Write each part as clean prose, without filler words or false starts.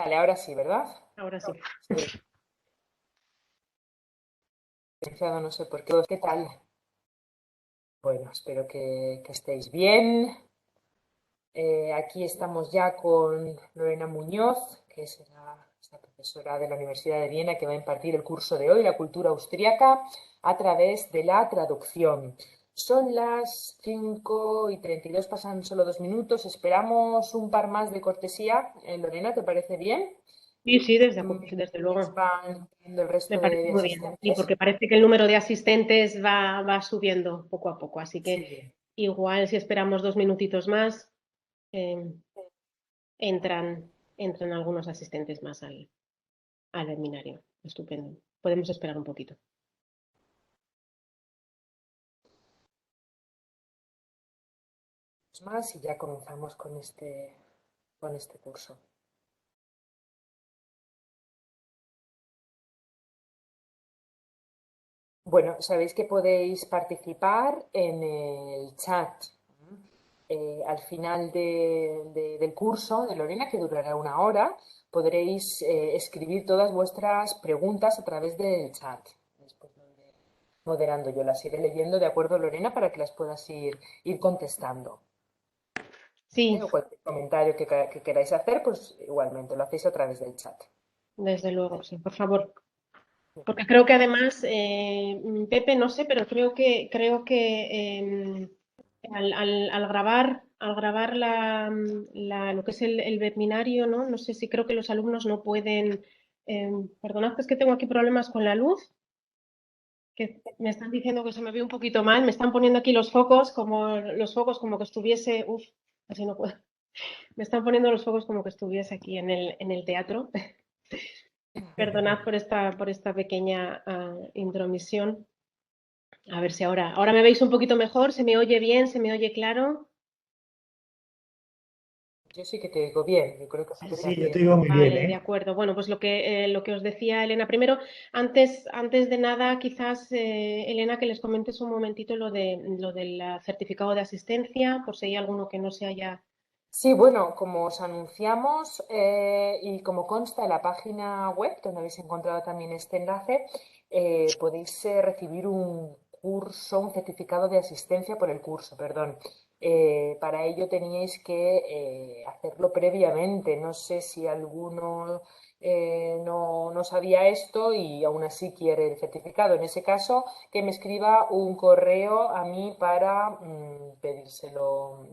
Vale, ahora sí, ¿verdad? Ahora sí. Sí, silenciado, no sé por qué. ¿Qué tal? Bueno, espero que estéis bien. Aquí estamos ya con Lorena Muñoz, que es la profesora de la Universidad de Viena que va a impartir el curso de hoy, la cultura austríaca, a través de la traducción. Son las 5:32, pasan solo 2 minutos. Esperamos un par más de cortesía. Lorena, ¿te parece bien? Sí, sí, desde Mientras luego. van entrando el Me resto parece de muy bien. Y asistentes. porque parece que el número de asistentes va subiendo poco a poco. Así que Sí. igual si esperamos 2 minutitos más, eh, entran, entran algunos asistentes más al seminario. Estupendo. Podemos esperar un poquito. Más y ya comenzamos con este curso. Bueno, sabéis que podéis participar en el chat al final del curso de Lorena, que durará 1 hora. Podréis escribir todas vuestras preguntas a través del chat. Después lo iré moderando, yo las iré leyendo, ¿de acuerdo, Lorena? Para que las puedas ir contestando. Sí, O cualquier comentario que queráis hacer, pues igualmente lo hacéis a través del chat. desde luego, sí, por favor. Porque creo que además, Pepe, no sé, pero creo que al grabar lo que es el webinario, ¿no? No sé si creo que los alumnos no pueden. Perdonad, es que tengo aquí problemas con la luz, que me están diciendo que se me ve un poquito mal, me están poniendo aquí los focos como que estuviese. Uf, así no puedo. Me están poniendo los focos como que estuviese aquí en el teatro. Perdonad por esta pequeña intromisión. A ver si ahora me veis un poquito mejor, se me oye bien, se me oye claro. Yo sí que te digo bien, yo creo que sí Sí, que te sí, yo te atiendo. digo muy bien, Vale, de ¿eh? acuerdo. Bueno, pues lo que os decía Elena. Primero, antes de nada, quizás, Elena, que les comentes un momentito lo del certificado de asistencia, por si hay alguno que no se haya. Sí, bueno, como os anunciamos y como consta en la página web, donde habéis encontrado también este enlace, podéis recibir un certificado de asistencia por el curso, perdón. Para ello teníais que hacerlo previamente. No sé si alguno no sabía esto y aún así quiere el certificado. En ese caso, que me escriba un correo a mí para pedirlo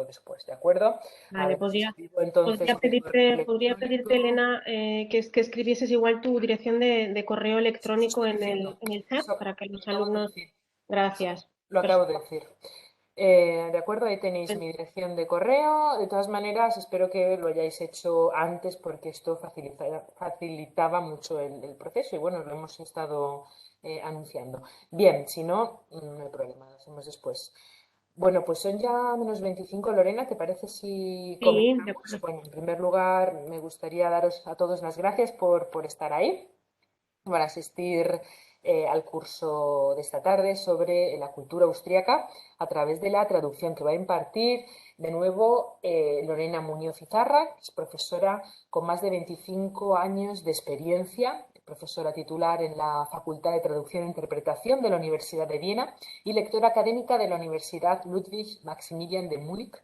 después, ¿de acuerdo? A Vale, ver, os podría, escribo entonces podría mi correo pedirte, podría pedirte, electrónico. Elena, que escribieses igual tu dirección de correo Eso electrónico estoy en diciendo. el chat Eso para que lo los acabo de alumnos. decir. Gracias. Lo acabo de Perfecto. decir. De acuerdo, ahí tenéis mi dirección de correo. De todas maneras, espero que lo hayáis hecho antes porque esto facilitaba mucho el proceso y bueno, lo hemos estado anunciando. Bien, si no, no hay problema, lo hacemos después. Bueno, pues son ya -25, Lorena, ¿te parece si Sí, de comenzamos? acuerdo. Bueno, en primer lugar, me gustaría daros a todos las gracias por estar ahí, para asistir al curso de esta tarde sobre la cultura austríaca a través de la traducción que va a impartir de nuevo Lorena Muñoz Izarra, que es profesora con más de 25 años de experiencia, profesora titular en la Facultad de Traducción e Interpretación de la Universidad de Viena y lectora académica de la Universidad Ludwig Maximilian de Múnich.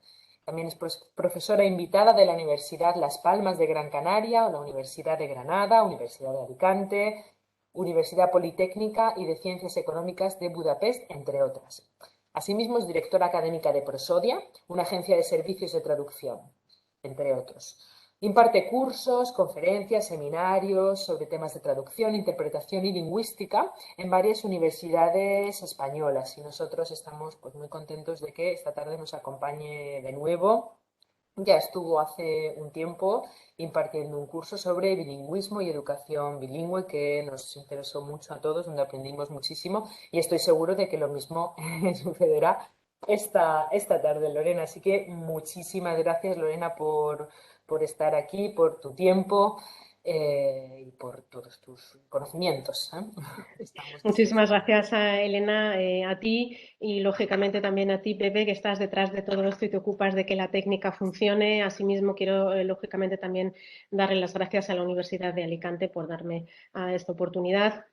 También es profesora invitada de la Universidad Las Palmas de Gran Canaria, la Universidad de Granada, Universidad de Alicante, Universidad Politécnica y de Ciencias Económicas de Budapest, entre otras. Asimismo, es directora académica de Prosodia, una agencia de servicios de traducción, entre otros. Imparte cursos, conferencias, seminarios sobre temas de traducción, interpretación y lingüística en varias universidades españolas y nosotros estamos pues, muy contentos de que esta tarde nos acompañe de nuevo. Ya estuvo hace un tiempo impartiendo un curso sobre bilingüismo y educación bilingüe que nos interesó mucho a todos, donde aprendimos muchísimo y estoy seguro de que lo mismo sucederá esta tarde, Lorena. Así que muchísimas gracias, Lorena, por estar aquí, por tu tiempo. y por todos tus conocimientos, ¿eh? Estamos Muchísimas dispuestos. gracias a Elena, a ti y lógicamente también a ti, Pepe, que estás detrás de todo esto y te ocupas de que la técnica funcione. Asimismo, quiero lógicamente también darle las gracias a la Universidad de Alicante por darme esta oportunidad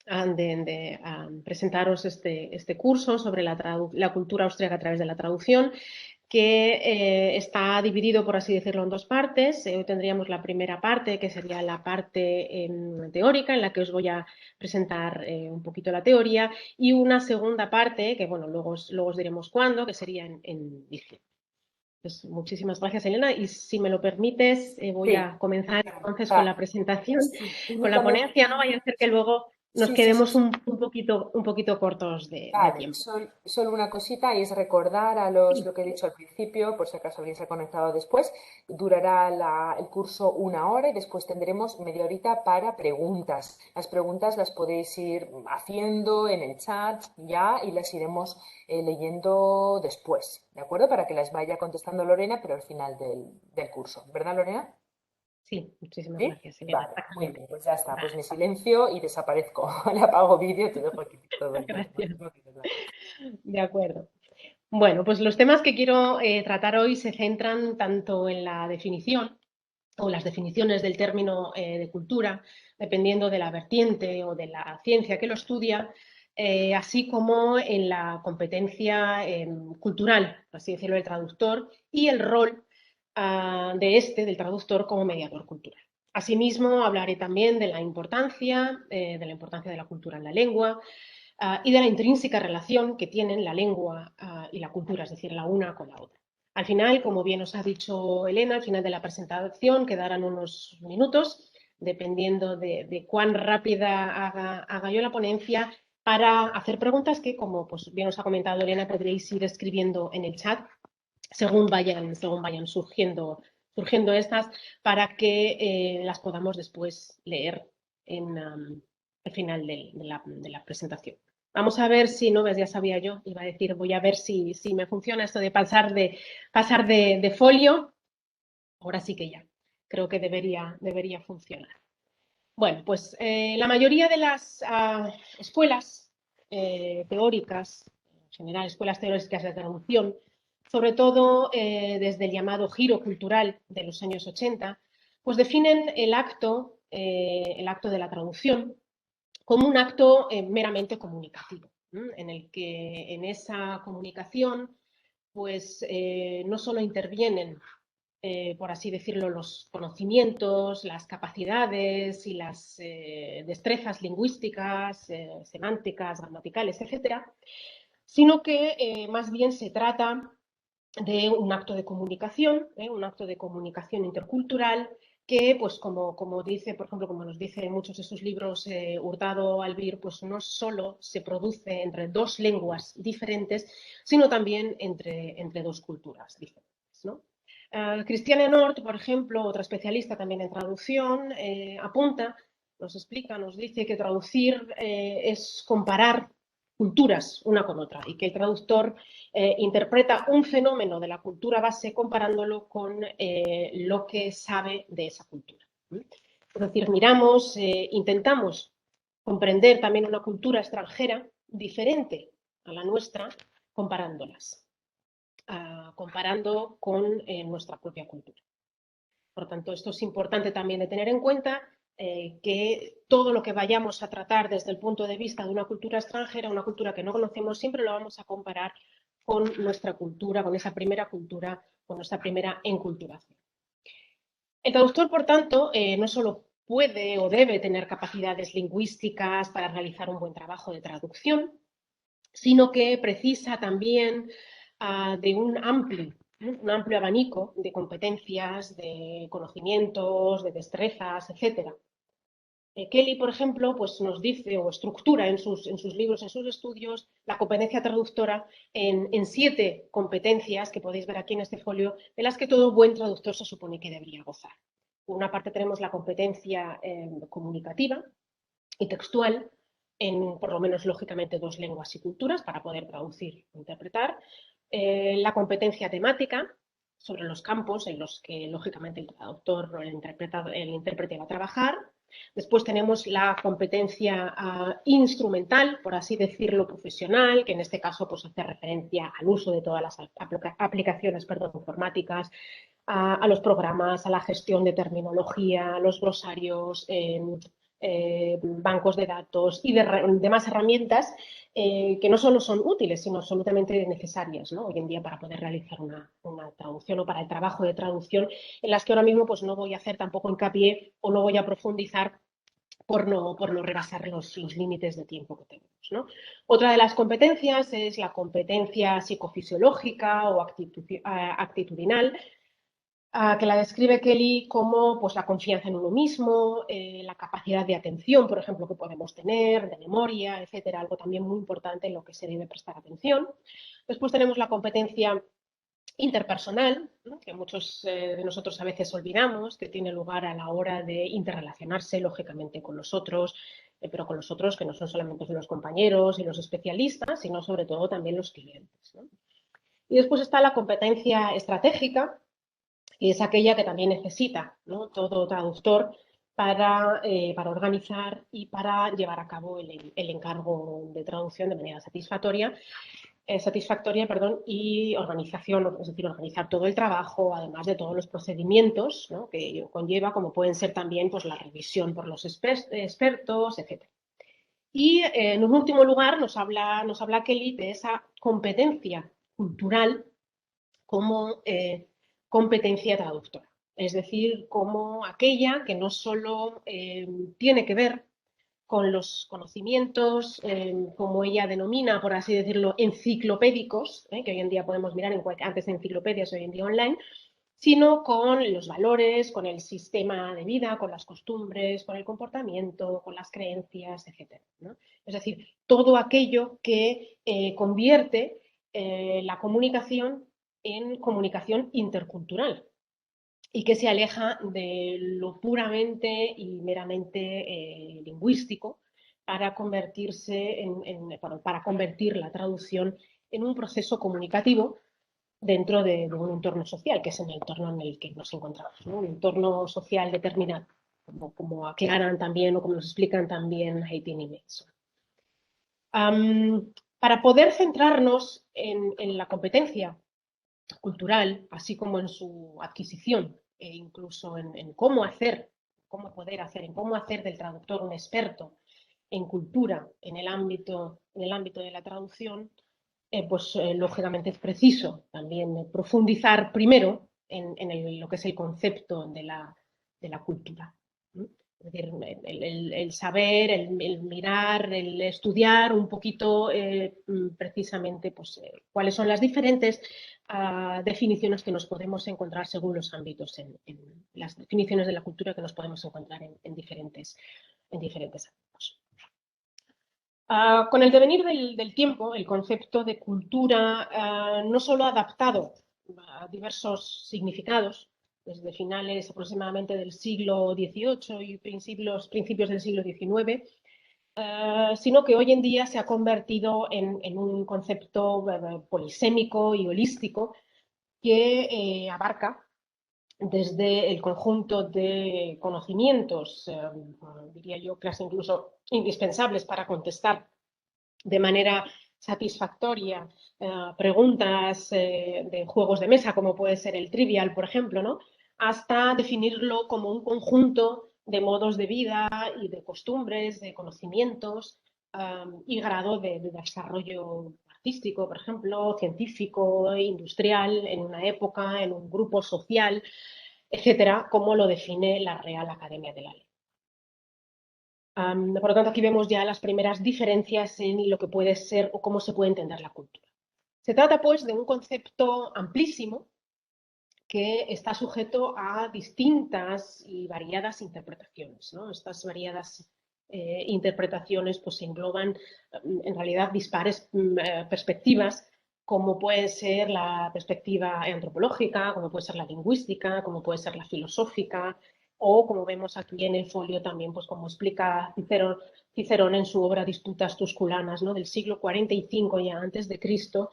de presentaros este curso sobre la cultura austríaca a través de la traducción, que está dividido, por así decirlo, en dos partes. Hoy tendríamos la primera parte, que sería la parte teórica, en la que os voy a presentar un poquito la teoría, y una segunda parte, que bueno, luego os diremos cuándo, que sería en diciembre. Pues muchísimas gracias, Elena, y si me lo permites, voy Sí, a comenzar entonces con encanta. la presentación, Sí, con la únicamente. ponencia, no vaya a ser que luego nos Sí, sí, sí, quedemos sí. un poquito cortos de Vale, tiempo. solo una cosita y es recordar a Sí, lo que he dicho al principio, por si acaso alguien se ha conectado después, durará el curso 1 hora y después tendremos media horita para preguntas. Las preguntas las podéis ir haciendo en el chat ya y las iremos leyendo después, ¿de acuerdo? Para que las vaya contestando Lorena, pero al final del curso, ¿verdad, Lorena? sí, muchísimas ¿Sí? gracias, Elena, Vale, muy exactamente. bien, pues ya está, pues Vale, me silencio y desaparezco. Le apago vídeo y te dejo aquí todo el día. gracias. De acuerdo. Bueno, pues los temas que quiero tratar hoy se centran tanto en la definición o las definiciones del término de cultura, dependiendo de la vertiente o de la ciencia que lo estudia, así como en la competencia cultural, por así decirlo, del traductor y el rol del traductor como mediador cultural. Asimismo, hablaré también de la importancia de la cultura en la lengua, y de la intrínseca relación que tienen la lengua y la cultura, es decir, la una con la otra. Al final, como bien os ha dicho Elena, al final de la presentación quedarán unos minutos, dependiendo de cuán rápida haga yo la ponencia, para hacer preguntas que, como pues, bien os ha comentado Elena, podréis ir escribiendo en el chat según vayan surgiendo estas, para que las podamos después leer al final de la presentación. Vamos a ver si, no ves, ya sabía yo, iba a decir, voy a ver si me funciona esto de pasar de folio. Ahora sí que ya, creo que debería funcionar. Bueno, pues la mayoría de las escuelas teóricas, en general escuelas teóricas de traducción, sobre todo desde el llamado giro cultural de los años 80, pues definen el acto de la traducción como un acto meramente comunicativo, en el que en esa comunicación pues no solo intervienen, por así decirlo, los conocimientos, las capacidades y las destrezas lingüísticas, semánticas, gramaticales, etcétera, sino que más bien se trata de un acto de comunicación intercultural que, pues como dice, por ejemplo, como nos dice en muchos de sus libros Hurtado Albir, pues no solo se produce entre dos lenguas diferentes, sino también entre dos culturas diferentes, ¿no? Cristiane Nord, por ejemplo, otra especialista también en traducción, apunta, nos explica, nos dice que traducir es comparar culturas una con otra y que el traductor interpreta un fenómeno de la cultura base comparándolo con lo que sabe de esa cultura. Es decir, intentamos comprender también una cultura extranjera diferente a la nuestra comparándolas, comparando con nuestra propia cultura. Por tanto, esto es importante también de tener en cuenta, que todo lo que vayamos a tratar desde el punto de vista de una cultura extranjera, una cultura que no conocemos, siempre lo vamos a comparar con nuestra cultura, con esa primera cultura, con nuestra primera enculturación. El traductor, por tanto, no solo puede o debe tener capacidades lingüísticas para realizar un buen trabajo de traducción, sino que precisa también de un amplio abanico de competencias, de conocimientos, de destrezas, etcétera. Kelly, por ejemplo, pues nos dice o estructura en sus libros, en sus estudios, la competencia traductora en 7 competencias que podéis ver aquí en este folio, de las que todo buen traductor se supone que debería gozar. Por una parte tenemos la competencia comunicativa y textual, en por lo menos lógicamente 2 lenguas y culturas para poder traducir o interpretar. La competencia temática, sobre los campos en los que, lógicamente, el traductor o el intérprete va a trabajar. Después tenemos la competencia instrumental, por así decirlo, profesional, que en este caso pues, hace referencia al uso de todas las aplicaciones informáticas, a los programas, a la gestión de terminología, a los glosarios, bancos de datos y demás herramientas que no solo son útiles, sino absolutamente necesarias, ¿no? Hoy en día para poder realizar una traducción o para el trabajo de traducción, en las que ahora mismo pues, no voy a hacer tampoco hincapié o no voy a profundizar por no rebasar los límites de tiempo que tenemos, ¿no? Otra de las competencias es la competencia psicofisiológica o actitudinal, que la describe Kelly como pues, la confianza en uno mismo, la capacidad de atención, por ejemplo, que podemos tener, de memoria, etcétera, algo también muy importante en lo que se debe prestar atención. Después tenemos la competencia interpersonal, ¿no? Que muchos de nosotros a veces olvidamos, que tiene lugar a la hora de interrelacionarse, lógicamente, con los otros, pero con los otros que no son solamente los compañeros y los especialistas, sino sobre todo también los clientes, ¿no? Y después está la competencia estratégica, que es aquella que también necesita, ¿no? Todo traductor para organizar y para llevar a cabo el encargo de traducción de manera satisfactoria, perdón, y organización, es decir, organizar todo el trabajo, además de todos los procedimientos, ¿no? Que ello conlleva, como pueden ser también pues, la revisión por los expertos, etc. Y en un último lugar nos habla Kelly de esa competencia cultural como competencia traductora. Es decir, como aquella que no solo tiene que ver con los conocimientos, como ella denomina, por así decirlo, enciclopédicos, que hoy en día podemos mirar antes de enciclopedias, hoy en día online, sino con los valores, con el sistema de vida, con las costumbres, con el comportamiento, con las creencias, etc., ¿no? Es decir, todo aquello que convierte la comunicación en comunicación intercultural y que se aleja de lo puramente y meramente lingüístico para para convertir la traducción en un proceso comunicativo dentro de un entorno social, que es en el entorno en el que nos encontramos, ¿no? Un entorno social determinado, como aclaran también o como nos explican también Haytin y Mason. Para poder centrarnos en la competencia cultural, así como en su adquisición e incluso en cómo poder hacer, en cómo hacer del traductor un experto en cultura en el ámbito de la traducción, lógicamente es preciso también profundizar primero lo que es el concepto de la cultura. ¿No? Es decir, el saber, el mirar, el estudiar un poquito precisamente pues, cuáles son las diferentes definiciones que nos podemos encontrar según los ámbitos, en las definiciones de la cultura que nos podemos encontrar en diferentes ámbitos. Con el devenir del tiempo, el concepto de cultura no solo ha adaptado a diversos significados, desde finales aproximadamente del siglo XVIII y principios del siglo XIX, sino que hoy en día se ha convertido en un concepto polisémico y holístico que abarca desde el conjunto de conocimientos, diría yo, casi incluso indispensables para contestar de manera satisfactoria preguntas de juegos de mesa, como puede ser el trivial, por ejemplo, ¿no? Hasta definirlo como un conjunto de modos de vida y de costumbres, de conocimientos y grado de desarrollo artístico, por ejemplo, científico, industrial, en una época, en un grupo social, etcétera, como lo define la Real Academia de la Lengua. Por lo tanto, aquí vemos ya las primeras diferencias en lo que puede ser o cómo se puede entender la cultura. Se trata, pues, de un concepto amplísimo que está sujeto a distintas y variadas interpretaciones, ¿no? Estas variadas interpretaciones pues, engloban en realidad dispares perspectivas, como puede ser la perspectiva antropológica, como puede ser la lingüística, como puede ser la filosófica, o como vemos aquí en el folio también, pues como explica Cicerón en su obra Disputas Tusculanas, ¿no? Del siglo 45 ya antes de Cristo,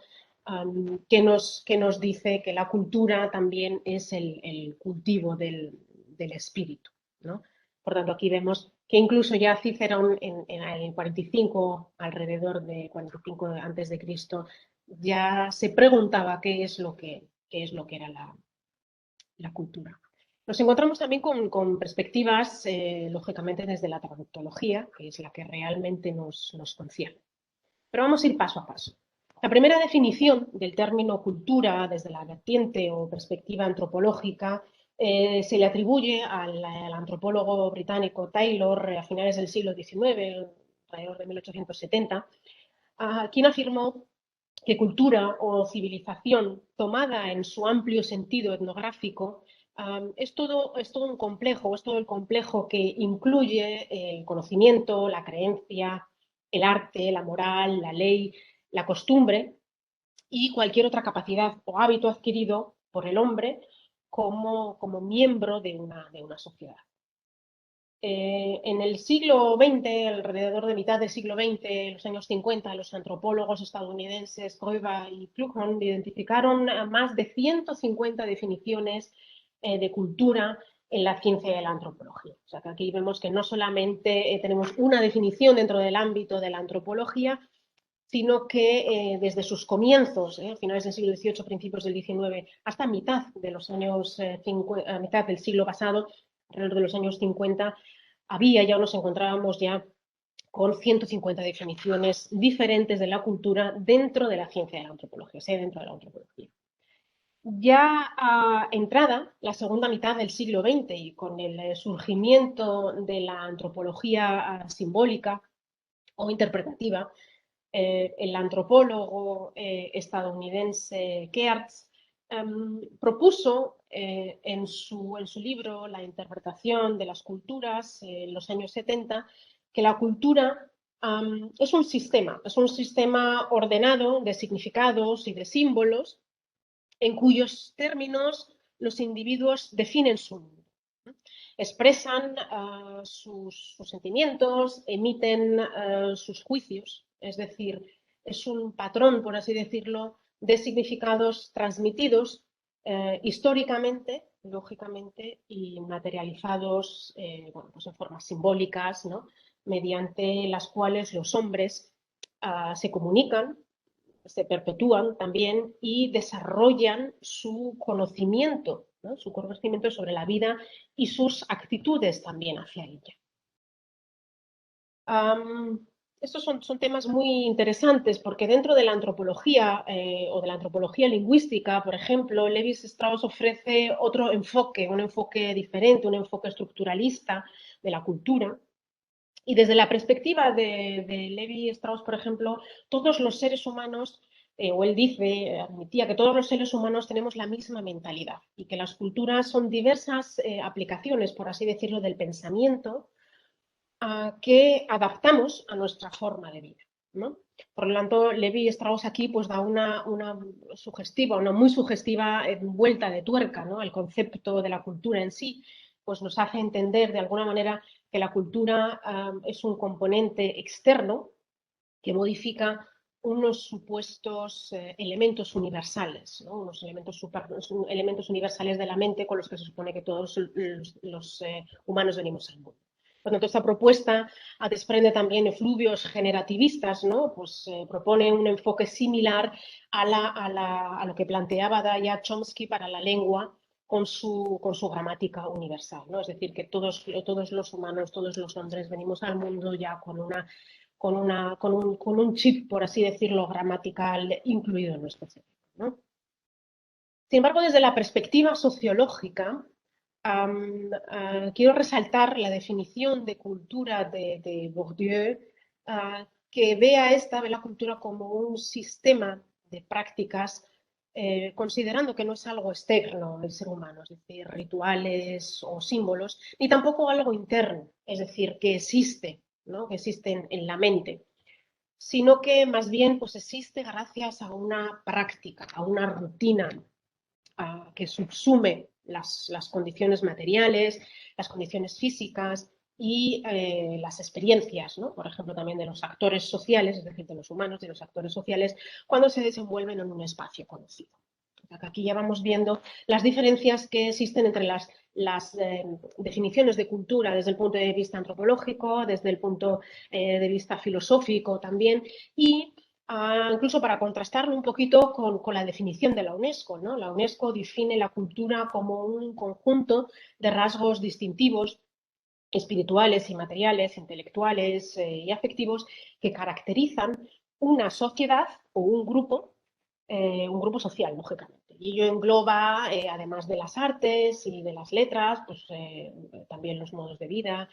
que nos dice que la cultura también es el cultivo del espíritu, ¿no? Por tanto, aquí vemos que incluso ya Cicerón en el 45, alrededor de 45 antes de Cristo, ya se preguntaba qué es lo que era la cultura. Nos encontramos también con perspectivas, lógicamente, desde la traductología, que es la que realmente nos concierne. Pero vamos a ir paso a paso. La primera definición del término cultura desde la vertiente o perspectiva antropológica se le atribuye al antropólogo británico Taylor a finales del siglo XIX, alrededor de 1870, quien afirmó que cultura o civilización tomada en su amplio sentido etnográfico es todo un complejo, es todo el complejo que incluye el conocimiento, la creencia, el arte, la moral, la ley, la costumbre y cualquier otra capacidad o hábito adquirido por el hombre como miembro de una sociedad. En el siglo XX, alrededor de mitad del siglo XX, en los años 50, los antropólogos estadounidenses Koiva y Kluckhohn identificaron más de 150 definiciones de cultura en la ciencia de la antropología. O sea que aquí vemos que no solamente tenemos una definición dentro del ámbito de la antropología, sino que desde sus comienzos, a finales del siglo XVIII, principios del XIX, hasta mitad de los años mitad del siglo pasado, alrededor de los años 50, ya nos encontrábamos ya con 150 definiciones diferentes de la cultura dentro de la ciencia de la antropología, o sea, dentro de la antropología. Ya entrada la segunda mitad del siglo XX y con el surgimiento de la antropología simbólica o interpretativa, el antropólogo estadounidense Kearns propuso en su libro La interpretación de las culturas en los años 70 que la cultura es un sistema ordenado de significados y de símbolos en cuyos términos los individuos definen su mundo. Expresan sus sentimientos, emiten sus juicios, es decir, es un patrón, por así decirlo, de significados transmitidos históricamente, lógicamente, y materializados bueno, pues en formas simbólicas, ¿no? Mediante las cuales los hombres se comunican, se perpetúan también y desarrollan su conocimiento, ¿no? Su conocimiento sobre la vida y sus actitudes también hacia ella. Estos son temas muy interesantes porque dentro de la antropología o de la antropología lingüística, por ejemplo, Levi Strauss ofrece otro enfoque, un enfoque diferente, un enfoque estructuralista de la cultura. Y desde la perspectiva de Levi Strauss, por ejemplo, todos los seres humanos, o él dice, admitía que todos los seres humanos tenemos la misma mentalidad y que las culturas son diversas aplicaciones, por así decirlo, del pensamiento que adaptamos a nuestra forma de vida, ¿no? Por lo tanto, Levi Strauss aquí pues da una sugestiva, una muy sugestiva vuelta de tuerca, ¿no? Al concepto de la cultura en sí, pues nos hace entender de alguna manera que la cultura es un componente externo que modifica unos supuestos elementos universales, ¿no? Unos elementos universales de la mente con los que se supone que todos los humanos venimos al mundo. Por lo tanto, esta propuesta desprende también efluvios generativistas, ¿no? Pues propone un enfoque similar a lo que planteaba Daya Chomsky para la lengua con su gramática universal, ¿no? Es decir, que todos los humanos, todos los hombres venimos al mundo ya con un chip, por así decirlo, gramatical incluido en nuestro cerebro, ¿no? Sin embargo, desde la perspectiva sociológica, quiero resaltar la definición de cultura de Bourdieu, que ve la cultura como un sistema de prácticas, considerando que no es algo externo del ser humano, es decir, rituales o símbolos, ni tampoco algo interno, es decir, que existe, ¿no? Que existe en la mente, sino que más bien pues, existe gracias a una práctica, a una rutina que subsume las condiciones materiales, las condiciones físicas y las experiencias, ¿no? Por ejemplo, también de los actores sociales, es decir, de los humanos, de los actores sociales, cuando se desenvuelven en un espacio conocido. Aquí ya vamos viendo las diferencias que existen entre las definiciones de cultura desde el punto de vista antropológico, desde el punto de vista filosófico también, y incluso para contrastarlo un poquito con la definición de la UNESCO, ¿no? La UNESCO define la cultura como un conjunto de rasgos distintivos espirituales y materiales, intelectuales y afectivos que caracterizan una sociedad o un grupo social, lógicamente. Y ello engloba, además de las artes y de las letras, pues también los modos de vida,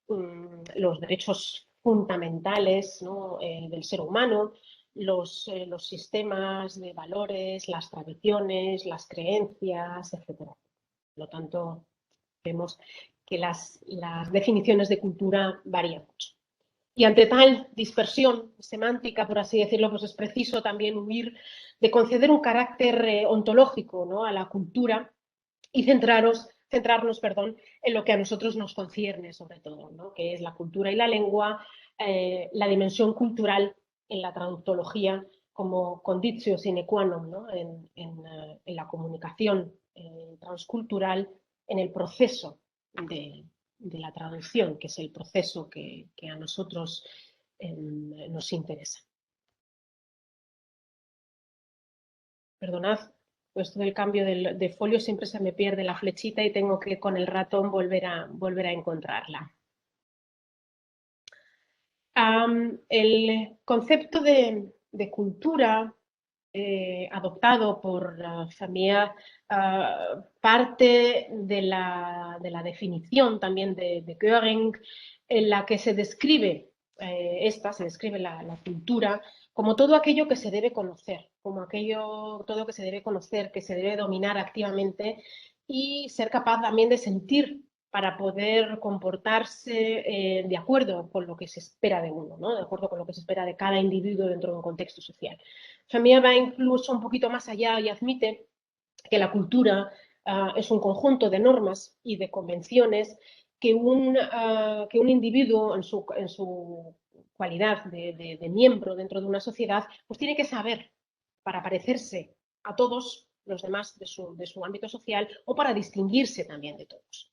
los derechos fundamentales, ¿no? Del ser humano, los sistemas de valores, las tradiciones, las creencias, etcétera. Por lo tanto, vemos que las definiciones de cultura varían mucho. Y ante tal dispersión semántica, por así decirlo, pues es preciso también huir de conceder un carácter ontológico, ¿no? A la cultura y centrarnos, perdón, en lo que a nosotros nos concierne sobre todo, ¿no? Que es la cultura y la lengua, la dimensión cultural en la traductología como conditio sine qua non, ¿no? En la comunicación transcultural, en el proceso de la traducción, que es el proceso que a nosotros nos interesa. Perdonad, pues todo el cambio de folio siempre se me pierde la flechita y tengo que con el ratón volver a encontrarla. El concepto de cultura adoptado por la familia parte de la definición también de Göring, en la que se describe se describe la cultura como todo aquello que se debe conocer, como todo que se debe conocer, que se debe dominar activamente y ser capaz también de sentir para poder comportarse de acuerdo con lo que se espera de uno, ¿no? De acuerdo con lo que se espera de cada individuo dentro de un contexto social. Familia va incluso un poquito más allá y admite que la cultura es un conjunto de normas y de convenciones que un individuo en su cualidad de miembro dentro de una sociedad, pues tiene que saber para parecerse a todos los demás de su ámbito social o para distinguirse también de todos.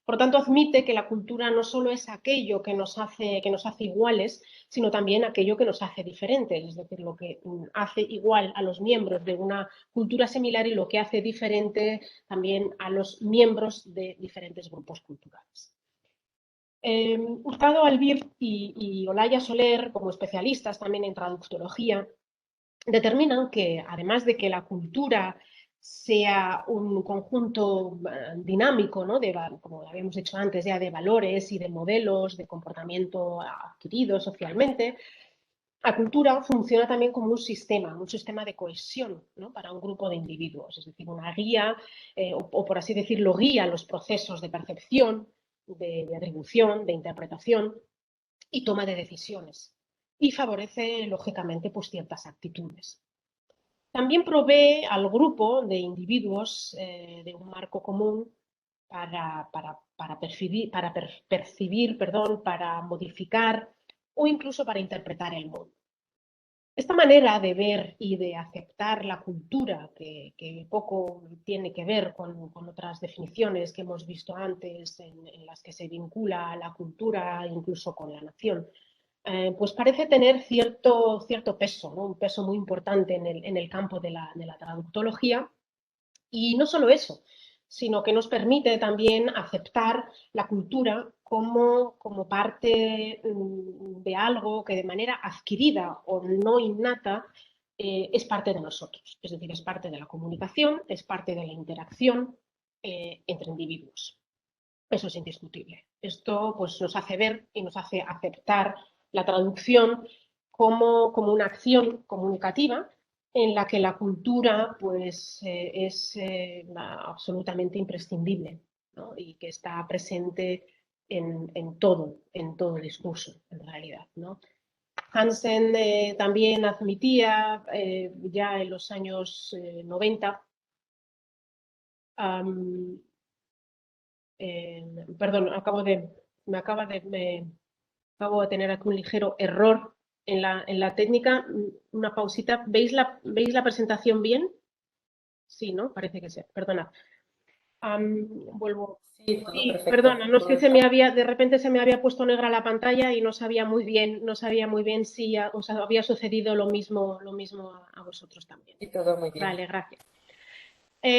Por lo tanto, admite que la cultura no solo es aquello que nos hace iguales, sino también aquello que nos hace diferentes, es decir, lo que hace igual a los miembros de una cultura similar y lo que hace diferente también a los miembros de diferentes grupos culturales. Hurtado Albir y Olaya Soler, como especialistas también en traductología, determinan que además de que la cultura sea un conjunto dinámico, ¿no? Como habíamos dicho antes, ya de valores y de modelos de comportamiento adquiridos socialmente, la cultura funciona también como un sistema de cohesión, ¿no? Para un grupo de individuos, es decir, una guía, o por así decirlo, guía los procesos de percepción, de atribución, de interpretación y toma de decisiones y favorece, lógicamente, pues, ciertas actitudes. También provee al grupo de individuos de un marco común para percibir, perdón, para modificar o incluso para interpretar el mundo. Esta manera de ver y de aceptar la cultura, que poco tiene que ver con otras definiciones que hemos visto antes, en las que se vincula la cultura incluso con la nación, pues parece tener cierto peso, ¿no? Un peso muy importante en el campo de la traductología. Y no solo eso, sino que nos permite también aceptar la cultura como parte de algo que de manera adquirida o no innata es parte de nosotros. Es decir, es parte de la comunicación, es parte de la interacción entre individuos. Eso es indiscutible. Esto pues, nos hace ver y nos hace aceptar la traducción como una acción comunicativa en la que la cultura pues, es absolutamente imprescindible, ¿no? Y que está presente en todo discurso, en realidad, ¿no? Hansen también admitía ya en los años 90, perdón, acabo de acabo de tener aquí un ligero error en la técnica. Una pausita. ¿Veis la presentación bien? Sí, ¿no? Parece que sí. Perdona. Vuelvo. Sí, todo Sí, perfecto. perdona, no es Todo que está. de repente se me había puesto negra la pantalla y no sabía muy bien si os había sucedido lo mismo a vosotros también. Y todo muy bien. Vale, gracias.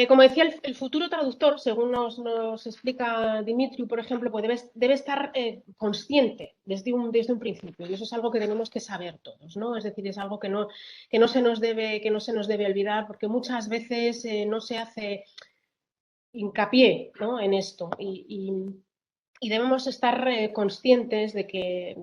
Como decía, el futuro traductor, según nos explica Dimitriu, por ejemplo, pues debe estar consciente desde un principio, y eso es algo que tenemos que saber todos, ¿no? Es decir, es algo que no que no se nos debe olvidar, porque muchas veces no se hace hincapié, ¿no?, en esto, y debemos estar conscientes de que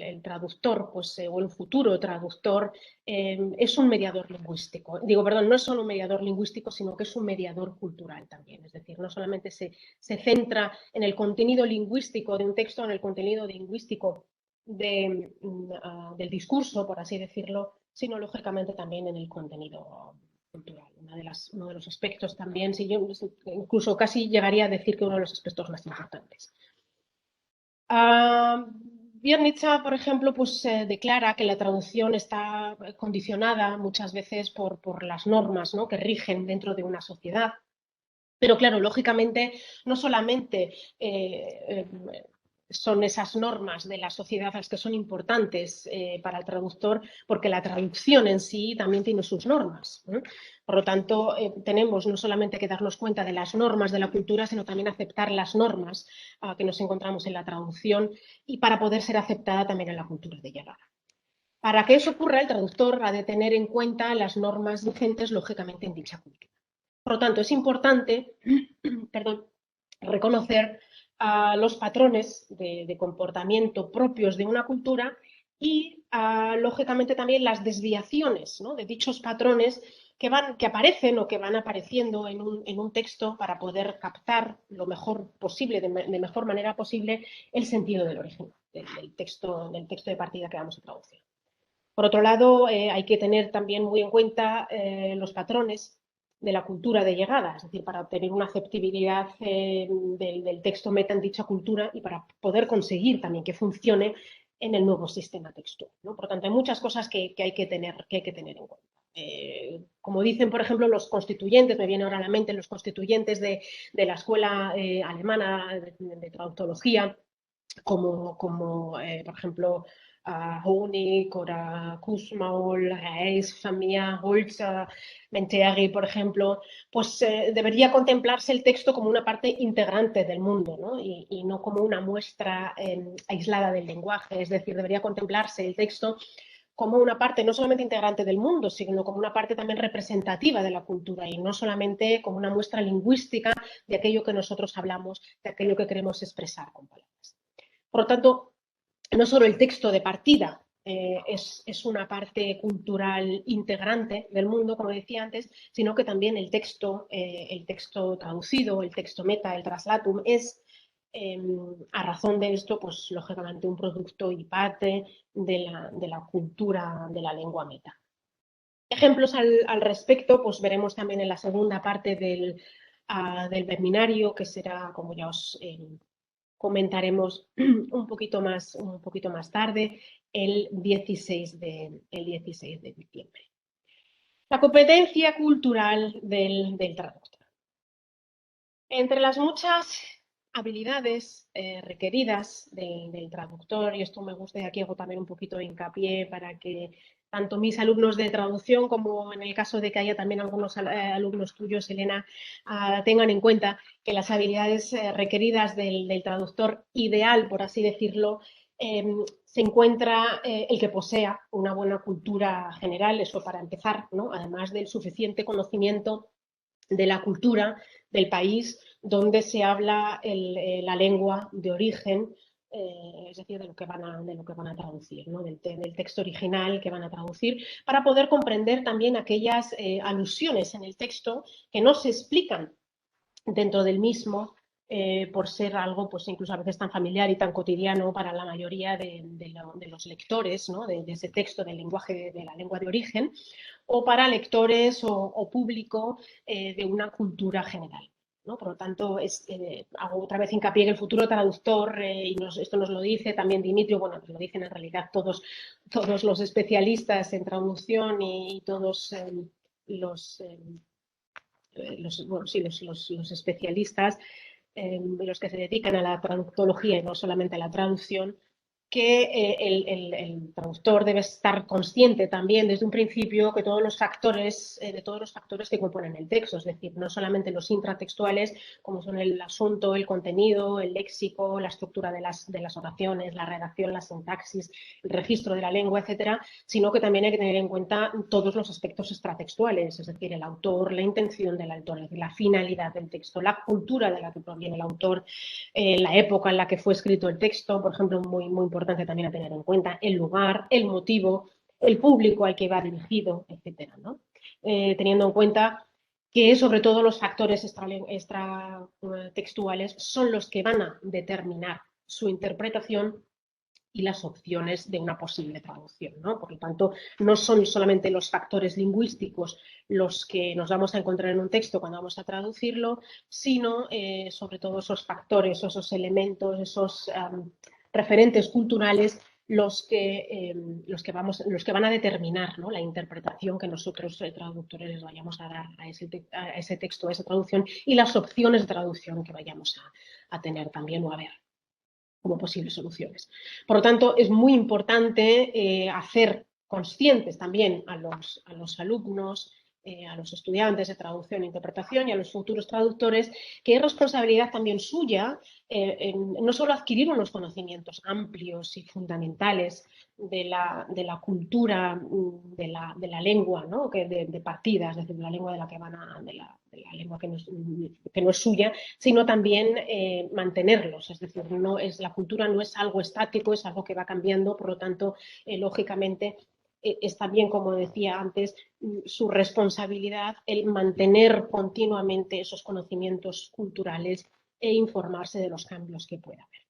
el traductor, pues, o el futuro traductor, es un mediador lingüístico. Digo, perdón, no es solo un mediador lingüístico, sino que es un mediador cultural también. Es decir, no solamente se centra en el contenido lingüístico de un texto, en el contenido lingüístico del discurso, por así decirlo, sino lógicamente también en el contenido cultural. Uno de los aspectos también, si yo incluso casi llegaría a decir que uno de los aspectos más importantes. Wiernica, por ejemplo, pues declara que la traducción está condicionada muchas veces por las normas, ¿no?, que rigen dentro de una sociedad. Pero claro, lógicamente, no solamente son esas normas de la sociedad las que son importantes para el traductor, porque la traducción en sí también tiene sus normas, ¿eh? Por lo tanto, tenemos no solamente que darnos cuenta de las normas de la cultura, sino también aceptar las normas que nos encontramos en la traducción, y para poder ser aceptada también en la cultura de llegada. Para que eso ocurra, el traductor ha de tener en cuenta las normas vigentes, lógicamente, en dicha cultura. Por lo tanto, es importante perdón, reconocer los patrones de comportamiento propios de una cultura y, lógicamente, también las desviaciones, ¿no?, de dichos patrones que aparecen o que van apareciendo en un texto, para poder captar lo mejor posible, de mejor manera posible, el sentido del origen del texto de partida que vamos a traducir. Por otro lado, hay que tener también muy en cuenta los patrones de la cultura de llegada, es decir, para obtener una aceptabilidad del texto meta en dicha cultura y para poder conseguir también que funcione en el nuevo sistema textual, ¿no? Por lo tanto, hay muchas cosas que hay que tener en cuenta. Como dicen, por ejemplo, los constituyentes, me viene ahora a la mente los constituyentes de la escuela alemana de traductología, como por ejemplo, Honig oder Kussmaul, Reis, Famia, Holz, Menteri, por ejemplo, pues debería contemplarse el texto como una parte integrante del mundo, ¿no?, y no como una muestra aislada del lenguaje. Es decir, debería contemplarse el texto como una parte no solamente integrante del mundo, sino como una parte también representativa de la cultura, y no solamente como una muestra lingüística de aquello que nosotros hablamos, de aquello que queremos expresar con palabras. Por lo tanto, no solo el texto de partida es una parte cultural integrante del mundo, como decía antes, sino que también el texto traducido, el texto meta, el translatum, es, a razón de esto, pues lógicamente un producto y parte de la cultura de la lengua meta. Ejemplos al respecto, pues veremos también en la segunda parte del webinario, que será, como ya os comentaremos un poquito más tarde, el 16 de diciembre. La competencia cultural del traductor. Entre las muchas habilidades requeridas del traductor, y esto me gusta, y aquí hago también un poquito de hincapié para que tanto mis alumnos de traducción, como en el caso de que haya también algunos alumnos tuyos, Elena, tengan en cuenta que las habilidades requeridas del traductor ideal, por así decirlo, se encuentra el que posea una buena cultura general, eso para empezar, ¿no?, además del suficiente conocimiento de la cultura del país donde se habla la lengua de origen, es decir, de lo que van a traducir, ¿no?, del texto original que van a traducir, para poder comprender también aquellas alusiones en el texto que no se explican dentro del mismo, por ser algo, pues incluso a veces tan familiar y tan cotidiano para la mayoría de los lectores, ¿no?, de ese texto del lenguaje de la lengua de origen, o para lectores o público de una cultura general. ¿no? Por lo tanto, hago otra vez hincapié en el futuro traductor, esto nos lo dice también Dimitrio, bueno, nos lo dicen en realidad todos los especialistas en traducción y todos bueno, sí, los especialistas, los que se dedican a la traductología y no solamente a la traducción, que el traductor debe estar consciente también desde un principio que todos los factores, de todos los factores que componen el texto, es decir, no solamente los intratextuales, como son el asunto, el contenido, el léxico, la estructura de las oraciones, la redacción, la sintaxis, el registro de la lengua, etcétera, sino que también hay que tener en cuenta todos los aspectos extratextuales, es decir, el autor, la intención del autor, es decir, la finalidad del texto, la cultura de la que proviene el autor, la época en la que fue escrito el texto, por ejemplo, muy, muy importante también a tener en cuenta, el lugar, el motivo, el público al que va dirigido, etcétera, ¿no? Teniendo en cuenta que sobre todo los factores extratextuales son los que van a determinar su interpretación y las opciones de una posible traducción, ¿no? Por lo tanto, no son solamente los factores lingüísticos los que nos vamos a encontrar en un texto cuando vamos a traducirlo, sino sobre todo esos factores, esos elementos, esos referentes culturales los que van a determinar, ¿no?, la interpretación que nosotros traductores les vayamos a dar a ese texto, a esa traducción y las opciones de traducción que vayamos a tener también o a ver como posibles soluciones. Por lo tanto, es muy importante hacer conscientes también a los alumnos, a los estudiantes de traducción e interpretación y a los futuros traductores, que es responsabilidad también suya no solo adquirir unos conocimientos amplios y fundamentales de la cultura de la lengua, ¿no?, de partida, es decir, de la lengua de la que van de la lengua que no es suya, sino también mantenerlos, es decir, la cultura no es algo estático, es algo que va cambiando, por lo tanto, lógicamente, es también, como decía antes, su responsabilidad el mantener continuamente esos conocimientos culturales e informarse de los cambios que pueda haber.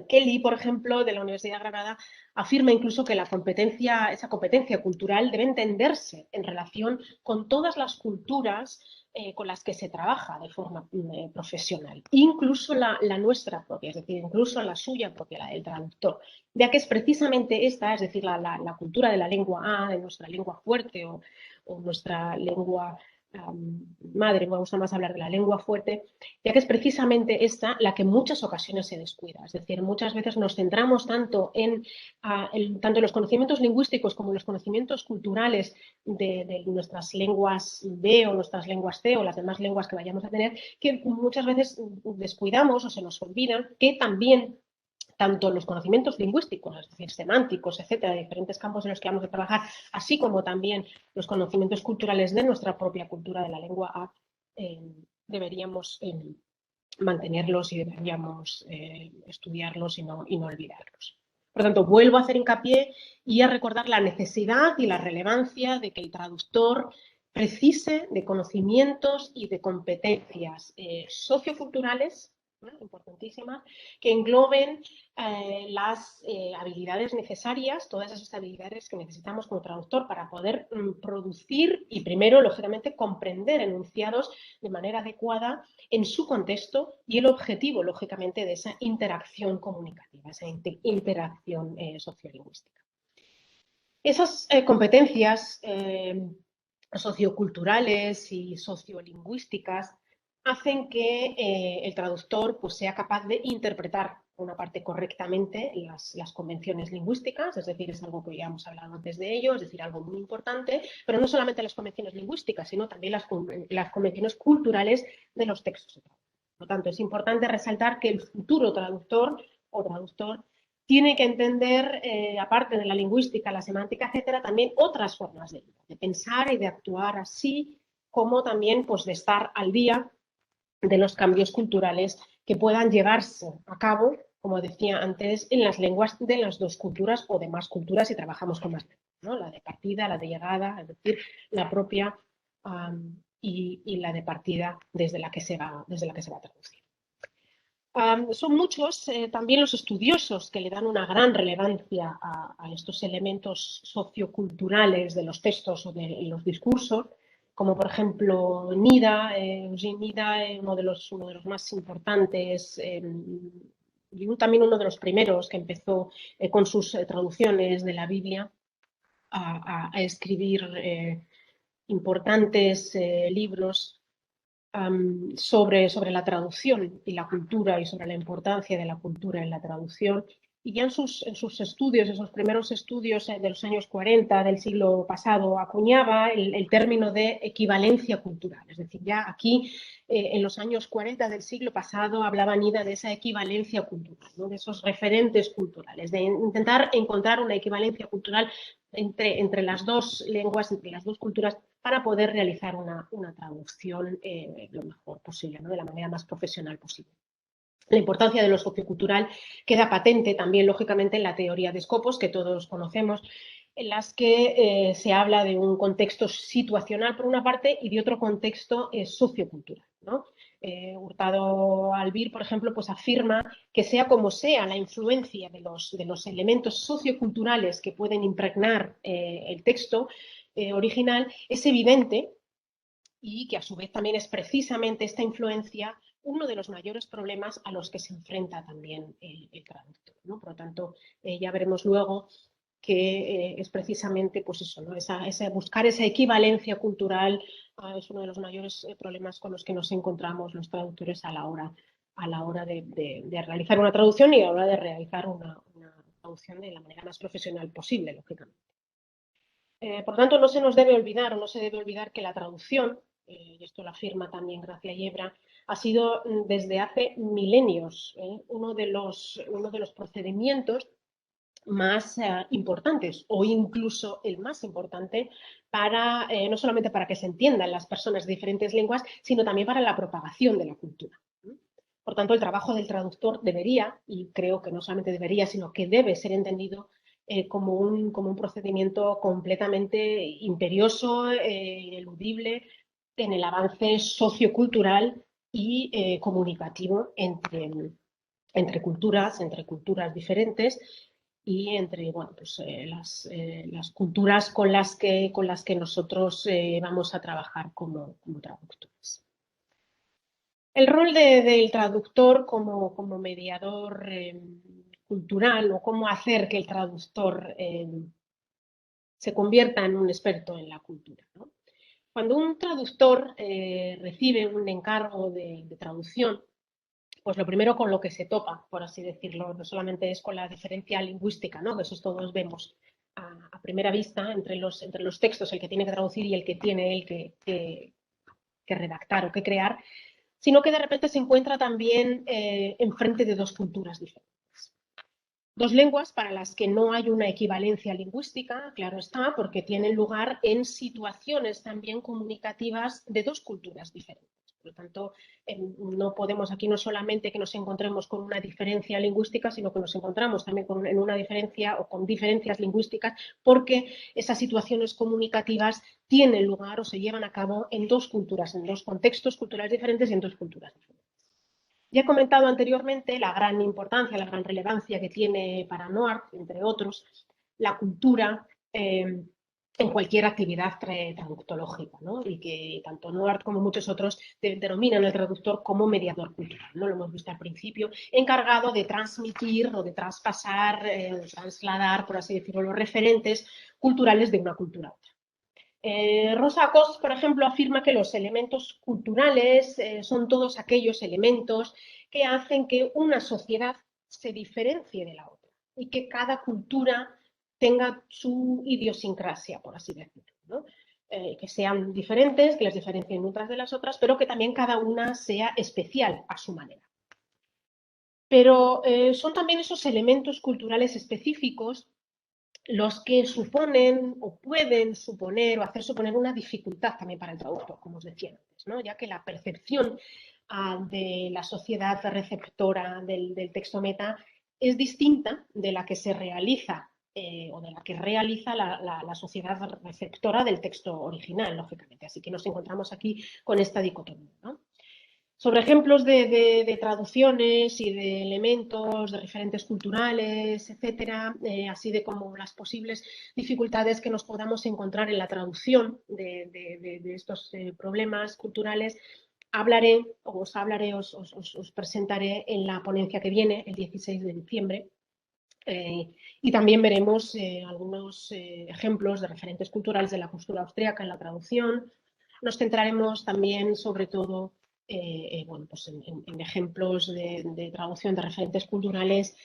Kelly, por ejemplo, de la Universidad de Granada, afirma incluso que esa competencia cultural debe entenderse en relación con todas las culturas con las que se trabaja de forma profesional, incluso la nuestra propia, es decir, incluso la suya propia, la del traductor, ya que es precisamente esta, es decir, la cultura de la lengua A, de nuestra lengua fuerte o nuestra lengua madre, me gusta más hablar de la lengua fuerte, ya que es precisamente esta la que en muchas ocasiones se descuida. Es decir, muchas veces nos centramos tanto tanto en los conocimientos lingüísticos como en los conocimientos culturales de nuestras lenguas B o nuestras lenguas C o las demás lenguas que vayamos a tener, que muchas veces descuidamos o se nos olvida que también tanto los conocimientos lingüísticos, es decir, semánticos, etcétera, de diferentes campos en los que vamos a trabajar, así como también los conocimientos culturales de nuestra propia cultura de la lengua A, deberíamos mantenerlos y deberíamos estudiarlos y no olvidarlos. Por lo tanto, vuelvo a hacer hincapié y a recordar la necesidad y la relevancia de que el traductor precise de conocimientos y de competencias socioculturales, ¿no?, importantísimas, que engloben las habilidades necesarias, todas esas habilidades que necesitamos como traductor para poder producir y primero, lógicamente, comprender enunciados de manera adecuada en su contexto y el objetivo, lógicamente, de esa interacción comunicativa, esa interacción sociolingüística. Esas competencias socioculturales y sociolingüísticas hacen que el traductor pues, sea capaz de interpretar, por una parte, correctamente las convenciones lingüísticas, es decir, es algo que ya hemos hablado antes de ello, es decir, algo muy importante, pero no solamente las convenciones lingüísticas, sino también las convenciones culturales de los textos. Por lo tanto, es importante resaltar que el futuro traductor o traductor tiene que entender, aparte de la lingüística, la semántica, etcétera, también otras formas de pensar y de actuar, así como también pues, de estar al día de los cambios culturales que puedan llevarse a cabo, como decía antes, en las lenguas de las dos culturas o de más culturas si trabajamos con más, ¿no?, la de partida, la de llegada, es decir, la propia y la de partida desde la que se va a traducir. Son muchos también los estudiosos que le dan una gran relevancia a estos elementos socioculturales de los textos o de los discursos, como por ejemplo Nida, Eugene Nida, uno de los más importantes, y también uno de los primeros que empezó con sus traducciones de la Biblia a escribir importantes libros sobre la traducción y la cultura y sobre la importancia de la cultura en la traducción. Y ya en sus estudios, esos primeros estudios de los años 40 del siglo pasado, acuñaba el término de equivalencia cultural. Es decir, ya aquí, en los años 40 del siglo pasado, hablaba Nida de esa equivalencia cultural, ¿no? De esos referentes culturales, de intentar encontrar una equivalencia cultural entre las dos lenguas, entre las dos culturas, para poder realizar una traducción lo mejor posible, ¿no? De la manera más profesional posible. La importancia de lo sociocultural queda patente también, lógicamente, en la teoría de Scopus, que todos conocemos, en las que se habla de un contexto situacional, por una parte, y de otro contexto sociocultural, ¿no? Hurtado Albir, por ejemplo, pues afirma que sea como sea la influencia de los elementos socioculturales que pueden impregnar el texto original, es evidente y que a su vez también es precisamente esta influencia uno de los mayores problemas a los que se enfrenta también el traductor, ¿no? Por lo tanto, ya veremos luego que es precisamente pues eso, ¿no? Buscar esa equivalencia cultural es uno de los mayores problemas con los que nos encontramos los traductores a la hora de realizar una traducción y a la hora de realizar una traducción de la manera más profesional posible, lógicamente. Por lo tanto, no se nos debe olvidar o no se debe olvidar que la traducción, y esto lo afirma también Gracia Yebra, ha sido desde hace milenios uno de los procedimientos más importantes o incluso el más importante para no solamente para que se entiendan las personas de diferentes lenguas, sino también para la propagación de la cultura. Por tanto, el trabajo del traductor debería, y creo que no solamente debería, sino que debe ser entendido como un procedimiento completamente imperioso, ineludible en el avance sociocultural y comunicativo entre culturas diferentes y entre bueno, pues, las culturas con las que nosotros vamos a trabajar como traductores. El rol del traductor como mediador cultural o cómo hacer que el traductor se convierta en un experto en la cultura, ¿no? Cuando un traductor recibe un encargo de traducción, pues lo primero con lo que se topa, por así decirlo, no solamente es con la diferencia lingüística, ¿no? Que eso todos vemos a primera vista entre los textos, el que tiene que traducir y el que tiene el que redactar o que crear, sino que de repente se encuentra también enfrente de dos culturas diferentes. Dos lenguas para las que no hay una equivalencia lingüística, claro está, porque tienen lugar en situaciones también comunicativas de dos culturas diferentes. Por lo tanto, no podemos aquí no solamente que nos encontremos con una diferencia lingüística, sino que nos encontramos también en una diferencia o con diferencias lingüísticas, porque esas situaciones comunicativas tienen lugar o se llevan a cabo en dos culturas, en dos contextos culturales diferentes y en dos culturas diferentes. Ya he comentado anteriormente la gran importancia, la gran relevancia que tiene para NOART, entre otros, la cultura en cualquier actividad traductológica, ¿no? Y que tanto NOART como muchos otros denominan al traductor como mediador cultural, ¿no? Lo hemos visto al principio, encargado de transmitir o de traspasar, de trasladar, por así decirlo, los referentes culturales de una cultura a otra. Rosa Cox, por ejemplo, afirma que los elementos culturales son todos aquellos elementos que hacen que una sociedad se diferencie de la otra y que cada cultura tenga su idiosincrasia, por así decirlo, ¿no? Que sean diferentes, que las diferencien unas de las otras, pero que también cada una sea especial a su manera. Pero son también esos elementos culturales específicos los que suponen o pueden suponer o hacer suponer una dificultad también para el traductor, como os decía antes, ¿no? Ya que la percepción de la sociedad receptora del texto meta es distinta de la que se realiza o de la que realiza la sociedad receptora del texto original, lógicamente. Así que nos encontramos aquí con esta dicotomía, ¿no? sobre ejemplos de traducciones y de elementos de referentes culturales, etcétera, así de como las posibles dificultades que nos podamos encontrar en la traducción de estos problemas culturales. Os presentaré en la ponencia que viene, el 16 de diciembre, y también veremos algunos ejemplos de referentes culturales de la cultura austríaca en la traducción. Nos centraremos también, sobre todo, bueno, pues en ejemplos de traducción de referentes culturales,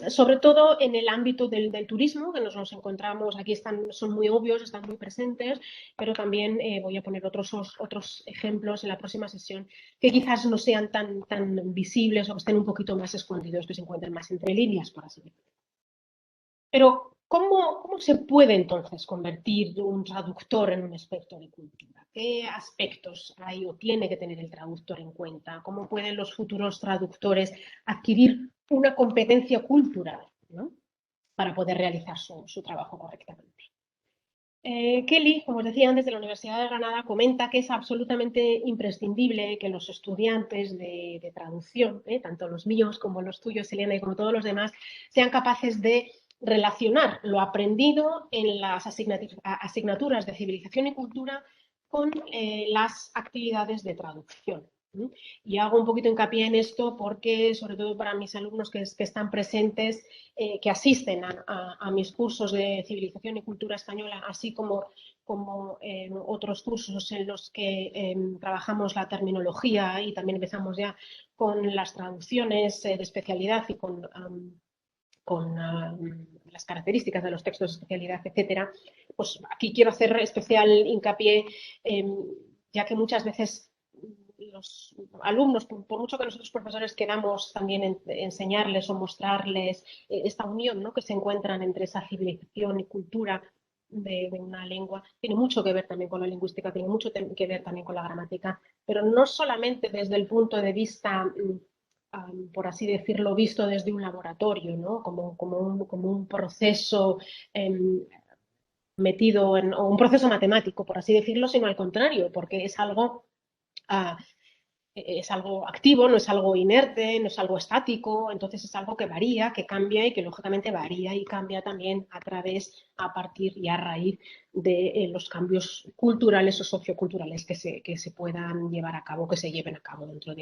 sobre todo en el ámbito del turismo, que nos encontramos, aquí son muy obvios, están muy presentes, pero también voy a poner otros ejemplos en la próxima sesión que quizás no sean tan visibles o que estén un poquito más escondidos, que se encuentren más entre líneas, por así decirlo. Pero, ¿cómo se puede entonces convertir un traductor en un experto de cultura? ¿Qué aspectos hay o tiene que tener el traductor en cuenta? ¿Cómo pueden los futuros traductores adquirir una competencia cultural, ¿no?, para poder realizar su trabajo correctamente? Kelly, como os decía antes, de la Universidad de Granada, comenta que es absolutamente imprescindible que los estudiantes de traducción, tanto los míos como los tuyos, Elena, y como todos los demás, sean capaces de relacionar lo aprendido en las asignaturas de civilización y cultura con las actividades de traducción. Y hago un poquito hincapié en esto porque, sobre todo para mis alumnos que están presentes, que asisten a mis cursos de civilización y cultura española, así como otros cursos en los que trabajamos la terminología y también empezamos ya con las traducciones de especialidad y con las características de los textos de especialidad, etcétera. Pues aquí quiero hacer especial hincapié, ya que muchas veces los alumnos, por mucho que nosotros profesores queramos también enseñarles o mostrarles esta unión, ¿no?, que se encuentran entre esa civilización y cultura de una lengua, tiene mucho que ver también con la lingüística, tiene mucho que ver también con la gramática, pero no solamente desde el punto de vista, por así decirlo, visto desde un laboratorio, ¿no?, como un proceso metido o un proceso matemático, por así decirlo, sino al contrario, porque uh, es algo activo, no es algo inerte, no es algo estático, entonces es algo que varía, que cambia y que lógicamente varía y cambia también a partir y a raíz de los cambios culturales o socioculturales que se puedan llevar a cabo, que se lleven a cabo dentro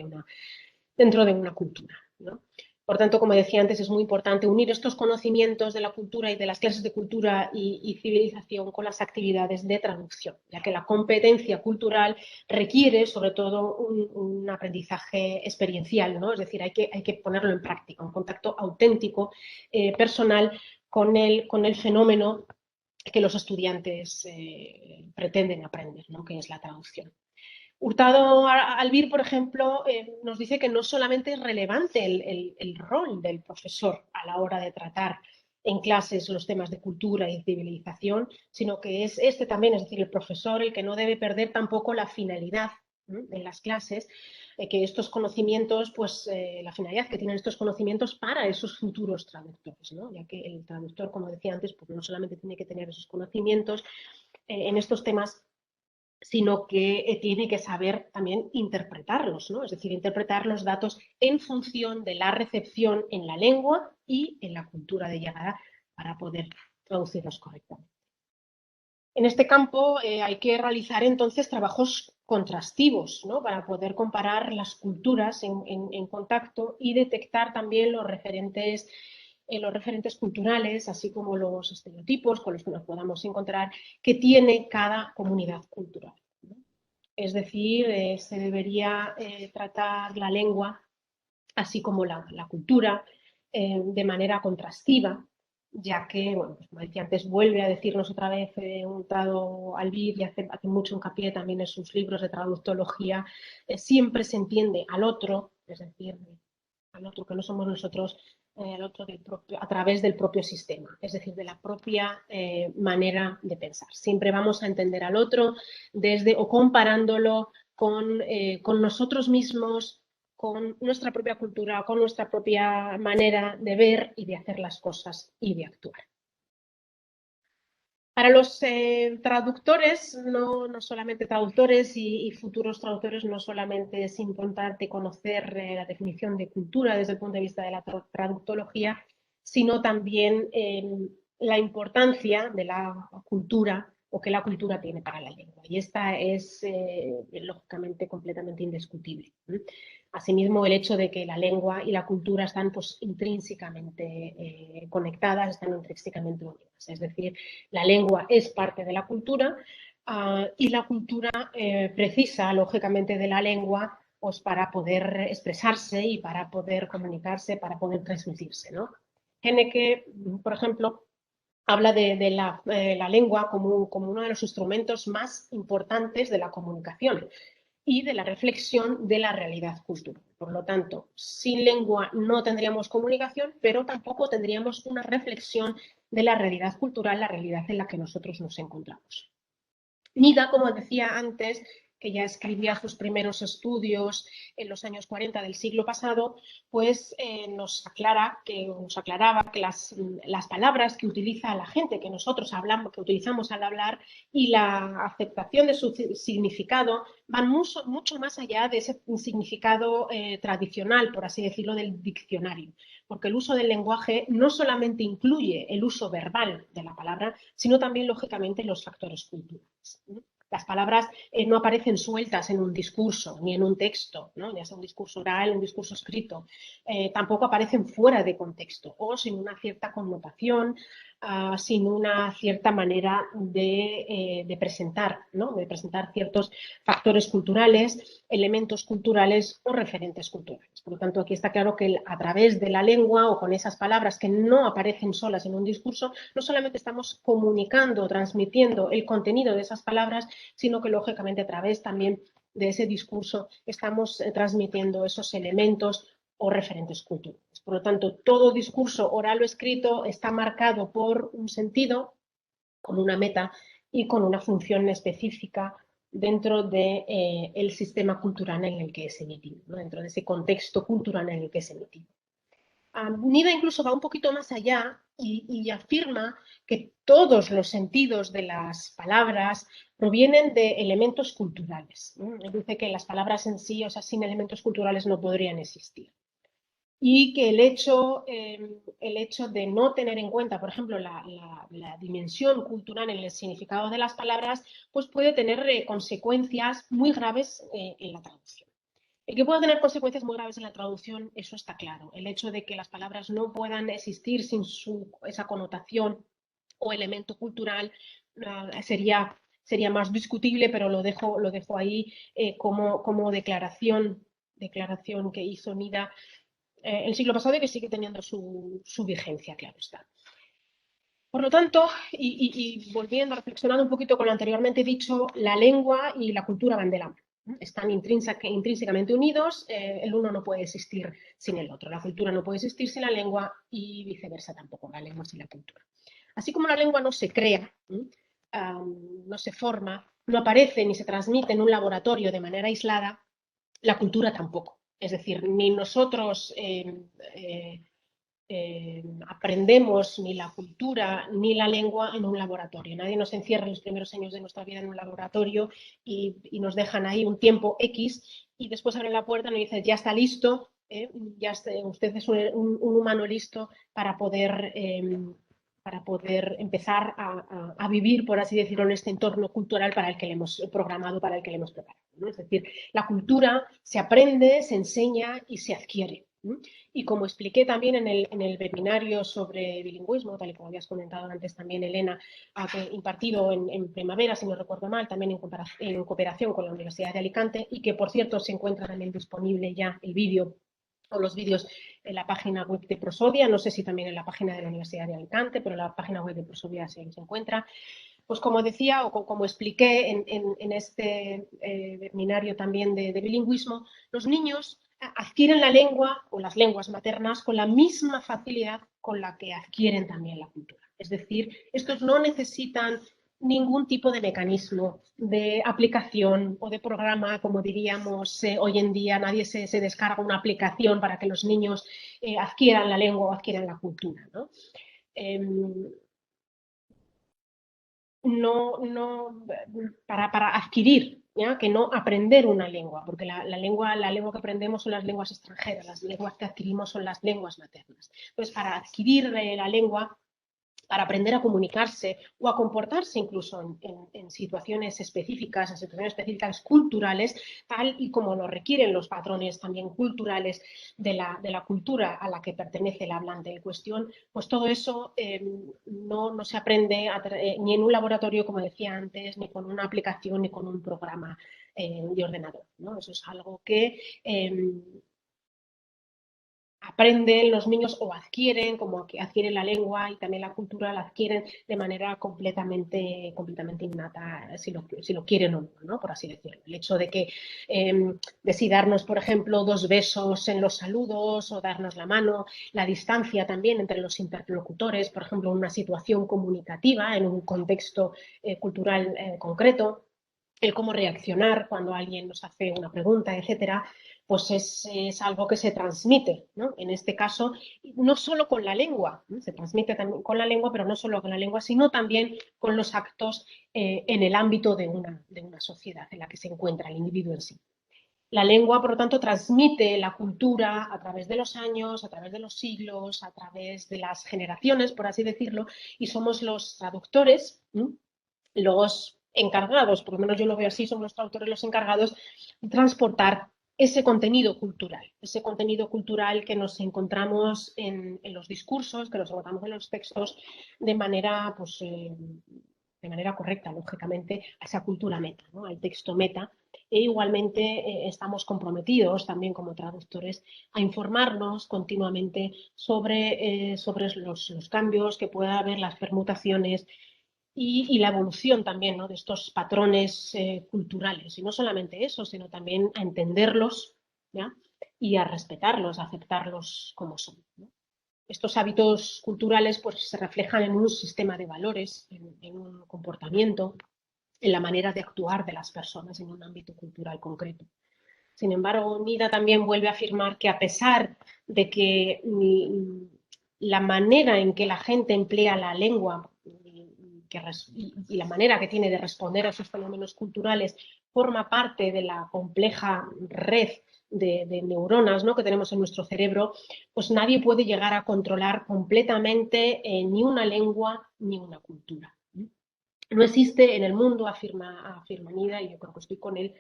de una cultura, ¿no? Por tanto, como decía antes, es muy importante unir estos conocimientos de la cultura y de las clases de cultura y civilización con las actividades de traducción, ya que la competencia cultural requiere sobre todo un aprendizaje experiencial, ¿no? Es decir, hay que ponerlo en práctica, un contacto auténtico, personal con el fenómeno que los estudiantes pretenden aprender, ¿no?, que es la traducción. Hurtado Albir, por ejemplo, nos dice que no solamente es relevante el rol del profesor a la hora de tratar en clases los temas de cultura y civilización, sino que es este también, es decir, el profesor el que no debe perder tampoco la finalidad en las clases, que estos conocimientos, pues la finalidad que tienen estos conocimientos para esos futuros traductores, ¿no?, ya que el traductor, como decía antes, pues no solamente tiene que tener esos conocimientos en estos temas, sino que tiene que saber también interpretarlos, ¿no? Es decir, interpretar los datos en función de la recepción en la lengua y en la cultura de llegada para poder traducirlos correctamente. En este campo hay que realizar entonces trabajos contrastivos, ¿no?, para poder comparar las culturas en contacto y detectar también los referentes culturales, así como los estereotipos con los que nos podamos encontrar, que tiene cada comunidad cultural, ¿no? Es decir, se debería tratar la lengua, así como la cultura, de manera contrastiva, ya que, bueno, pues como decía antes, vuelve a decirnos otra vez Hurtado Albir, y hace mucho hincapié también en sus libros de traductología, siempre se entiende al otro, es decir, al otro que no somos nosotros, al otro a través del propio sistema, es decir, de la propia manera de pensar. Siempre vamos a entender al otro desde o comparándolo con nosotros mismos, con nuestra propia cultura, con nuestra propia manera de ver y de hacer las cosas y de actuar. Para los traductores, no solamente traductores y futuros traductores, no solamente es importante conocer la definición de cultura desde el punto de vista de la traductología, sino también la importancia de la cultura o que la cultura tiene para la lengua. Y esta es, lógicamente, completamente indiscutible. Asimismo, el hecho de que la lengua y la cultura están pues, intrínsecamente conectadas, están intrínsecamente unidas. Es decir, la lengua es parte de la cultura y la cultura precisa, lógicamente, de la lengua pues, para poder expresarse y para poder comunicarse, para poder transmitirse, ¿no? Heneke, por ejemplo, habla de la lengua como uno de los instrumentos más importantes de la comunicación y de la reflexión de la realidad cultural. Por lo tanto, sin lengua no tendríamos comunicación, pero tampoco tendríamos una reflexión de la realidad cultural, la realidad en la que nosotros nos encontramos. Nida, como decía antes, que ya escribía sus primeros estudios en los años 40 del siglo pasado, pues nos aclaraba que las palabras que utiliza la gente, que nosotros hablamos, que utilizamos al hablar, y la aceptación de su significado van mucho más allá de ese significado tradicional, por así decirlo, del diccionario. Porque el uso del lenguaje no solamente incluye el uso verbal de la palabra, sino también, lógicamente, los factores culturales. Las palabras no aparecen sueltas en un discurso ni en un texto, ¿no? Ya sea un discurso oral, un discurso escrito. Tampoco aparecen fuera de contexto o sin una cierta connotación, sin una cierta manera de presentar, ¿no? De presentar ciertos factores culturales, elementos culturales o referentes culturales. Por lo tanto, aquí está claro que a través de la lengua o con esas palabras que no aparecen solas en un discurso, no solamente estamos comunicando, transmitiendo el contenido de esas palabras, sino que lógicamente a través también de ese discurso estamos transmitiendo esos elementos o referentes culturales. Por lo tanto, todo discurso oral o escrito está marcado por un sentido, con una meta y con una función específica dentro del sistema cultural en el que es emitido, ¿no? Dentro de ese contexto cultural en el que es emitido. Nida incluso va un poquito más allá y afirma que todos los sentidos de las palabras provienen de elementos culturales. Dice que las palabras en sí, o sea, sin elementos culturales no podrían existir. Y que el hecho de no tener en cuenta, por ejemplo, la dimensión cultural en el significado de las palabras, pues puede tener consecuencias muy graves en la traducción. El que pueda tener consecuencias muy graves en la traducción, eso está claro. El hecho de que las palabras no puedan existir sin esa connotación o elemento cultural sería más discutible, pero lo dejo ahí como declaración que hizo Nida el siglo pasado y que sigue teniendo su vigencia, claro está. Por lo tanto, y volviendo a reflexionar un poquito con lo anteriormente dicho, la lengua y la cultura van de la mano. Están intrínsecamente unidos, el uno no puede existir sin el otro. La cultura no puede existir sin la lengua y viceversa tampoco, la lengua sin la cultura. Así como la lengua no se crea, no se forma, no aparece ni se transmite en un laboratorio de manera aislada, la cultura tampoco. Es decir, ni nosotros aprendemos ni la cultura ni la lengua en un laboratorio. Nadie nos encierra en los primeros años de nuestra vida en un laboratorio y nos dejan ahí un tiempo X y después abren la puerta y nos dicen, ya está listo, ya está, usted es un humano listo para poder empezar a vivir, por así decirlo, en este entorno cultural para el que le hemos programado, para el que le hemos preparado, ¿no? Es decir, la cultura se aprende, se enseña y se adquiere. Y como expliqué también en el webinario sobre bilingüismo, tal y como habías comentado antes también, Elena, impartido en primavera, si no recuerdo mal, también en cooperación con la Universidad de Alicante, y que, por cierto, se encuentra también disponible ya el vídeo o los vídeos en la página web de Prosodia, no sé si también en la página de la Universidad de Alicante, pero en la página web de Prosodia se encuentra. Pues como decía o como expliqué en este webinario también de bilingüismo, los niños adquieren la lengua o las lenguas maternas con la misma facilidad con la que adquieren también la cultura. Es decir, estos no necesitan ningún tipo de mecanismo de aplicación o de programa, como diríamos hoy en día, nadie se descarga una aplicación para que los niños adquieran la lengua o adquieran la cultura, ¿no? para adquirir, ¿ya? Que no aprender una lengua, porque la lengua que aprendemos son las lenguas extranjeras, las lenguas que adquirimos son las lenguas maternas. Entonces, para adquirir la lengua, para aprender a comunicarse o a comportarse incluso en situaciones específicas culturales, tal y como lo requieren los patrones también culturales de la cultura a la que pertenece el hablante en cuestión, pues todo eso no se aprende ni en un laboratorio, como decía antes, ni con una aplicación, ni con un programa de ordenador, ¿no? Eso es algo que aprenden los niños o adquieren, como que adquieren la lengua y también la cultura la adquieren de manera completamente innata, si lo quieren o no, ¿no? Por así decirlo. El hecho de si darnos, por ejemplo, 2 besos en los saludos o darnos la mano, la distancia también entre los interlocutores, por ejemplo, en una situación comunicativa, en un contexto cultural concreto, el cómo reaccionar cuando alguien nos hace una pregunta, etcétera, pues es algo que se transmite, ¿no? En este caso, no solo con la lengua, ¿no? Se transmite también con la lengua, pero no solo con la lengua, sino también con los actos en el ámbito de una sociedad en la que se encuentra el individuo en sí. La lengua, por lo tanto, transmite la cultura a través de los años, a través de los siglos, a través de las generaciones, por así decirlo, y somos los traductores, ¿no? Los encargados, por lo menos yo lo veo así, son los traductores los encargados de transportar ese contenido cultural que nos encontramos en los discursos, que nos encontramos en los textos de manera, pues, de manera correcta, lógicamente, a esa cultura meta, ¿no? Al texto meta. E igualmente estamos comprometidos también como traductores a informarnos continuamente sobre los cambios que pueda haber, las permutaciones y la evolución también, ¿no? De estos patrones culturales. Y no solamente eso, sino también a entenderlos, ¿ya? Y a respetarlos, a aceptarlos como son, ¿no? Estos hábitos culturales pues, se reflejan en un sistema de valores, en un comportamiento, en la manera de actuar de las personas en un ámbito cultural concreto. Sin embargo, Nida también vuelve a afirmar que a pesar de que la manera en que la gente emplea la lengua y la manera que tiene de responder a esos fenómenos culturales forma parte de la compleja red de neuronas, ¿no? Que tenemos en nuestro cerebro, pues nadie puede llegar a controlar completamente ni una lengua ni una cultura. No existe en el mundo, afirma Nida, y yo creo que estoy con él,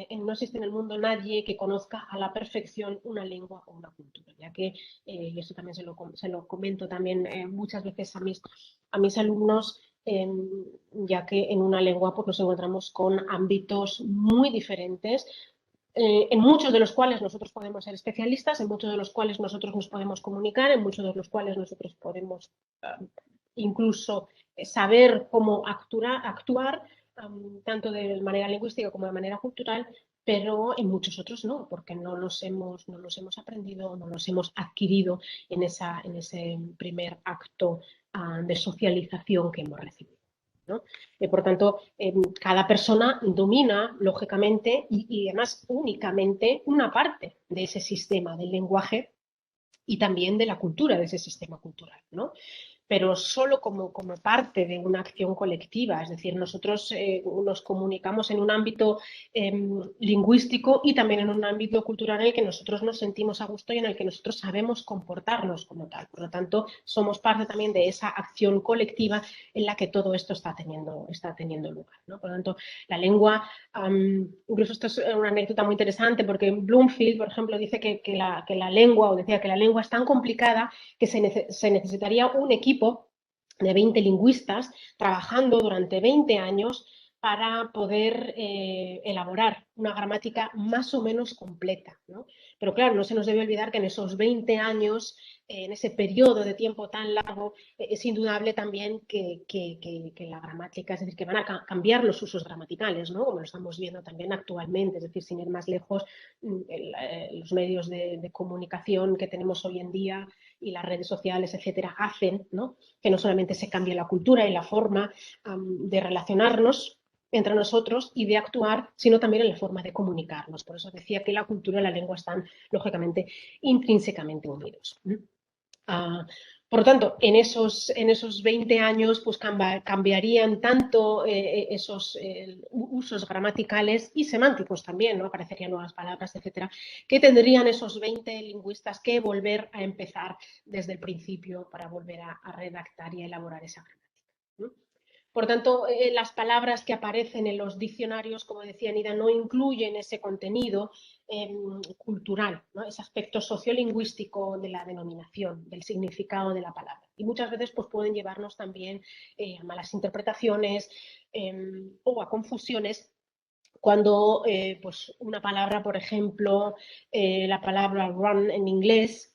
no existe en el mundo nadie que conozca a la perfección una lengua o una cultura, ya que, y esto también se lo comento también muchas veces a mis alumnos, ya que en una lengua pues, nos encontramos con ámbitos muy diferentes, en muchos de los cuales nosotros podemos ser especialistas, en muchos de los cuales nosotros nos podemos comunicar, en muchos de los cuales nosotros podemos incluso saber cómo actuar tanto de manera lingüística como de manera cultural, pero en muchos otros no, porque no los hemos aprendido, no los hemos adquirido en ese primer acto de socialización que hemos recibido, ¿no? Por tanto, cada persona domina, lógicamente, y además únicamente una parte de ese sistema del lenguaje y también de la cultura de ese sistema cultural, ¿no? Pero solo como parte de una acción colectiva. Es decir, nosotros nos comunicamos en un ámbito lingüístico y también en un ámbito cultural en el que nosotros nos sentimos a gusto y en el que nosotros sabemos comportarnos como tal. Por lo tanto, somos parte también de esa acción colectiva en la que todo esto está teniendo lugar, ¿no? Por lo tanto, la lengua, incluso esto es una anécdota muy interesante porque Bloomfield, por ejemplo, dice que la lengua, o decía que la lengua es tan complicada que se necesitaría un equipo de 20 lingüistas trabajando durante 20 años para poder elaborar una gramática más o menos completa, ¿no? Pero claro, no se nos debe olvidar que en esos 20 años, en ese periodo de tiempo tan largo, es indudable también que la gramática, es decir, que van a cambiar los usos gramaticales, ¿no? Como lo estamos viendo también actualmente, es decir, sin ir más lejos, los medios de comunicación que tenemos hoy en día y las redes sociales, etcétera, hacen, ¿no? Que no solamente se cambie la cultura y la forma de relacionarnos entre nosotros y de actuar, sino también en la forma de comunicarnos. Por eso decía que la cultura y la lengua están, lógicamente, intrínsecamente unidos. Ah, por lo tanto, en esos 20 años pues cambiarían tanto esos usos gramaticales y semánticos también, ¿no? Aparecerían nuevas palabras, etcétera, que tendrían esos 20 lingüistas que volver a empezar desde el principio para volver a redactar y a elaborar esa gramática, ¿no? Por tanto, las palabras que aparecen en los diccionarios, como decía Nida, no incluyen ese contenido cultural, ¿no? Ese aspecto sociolingüístico de la denominación, del significado de la palabra. Y muchas veces pues, pueden llevarnos también a malas interpretaciones o a confusiones cuando pues una palabra, por ejemplo, la palabra run en inglés,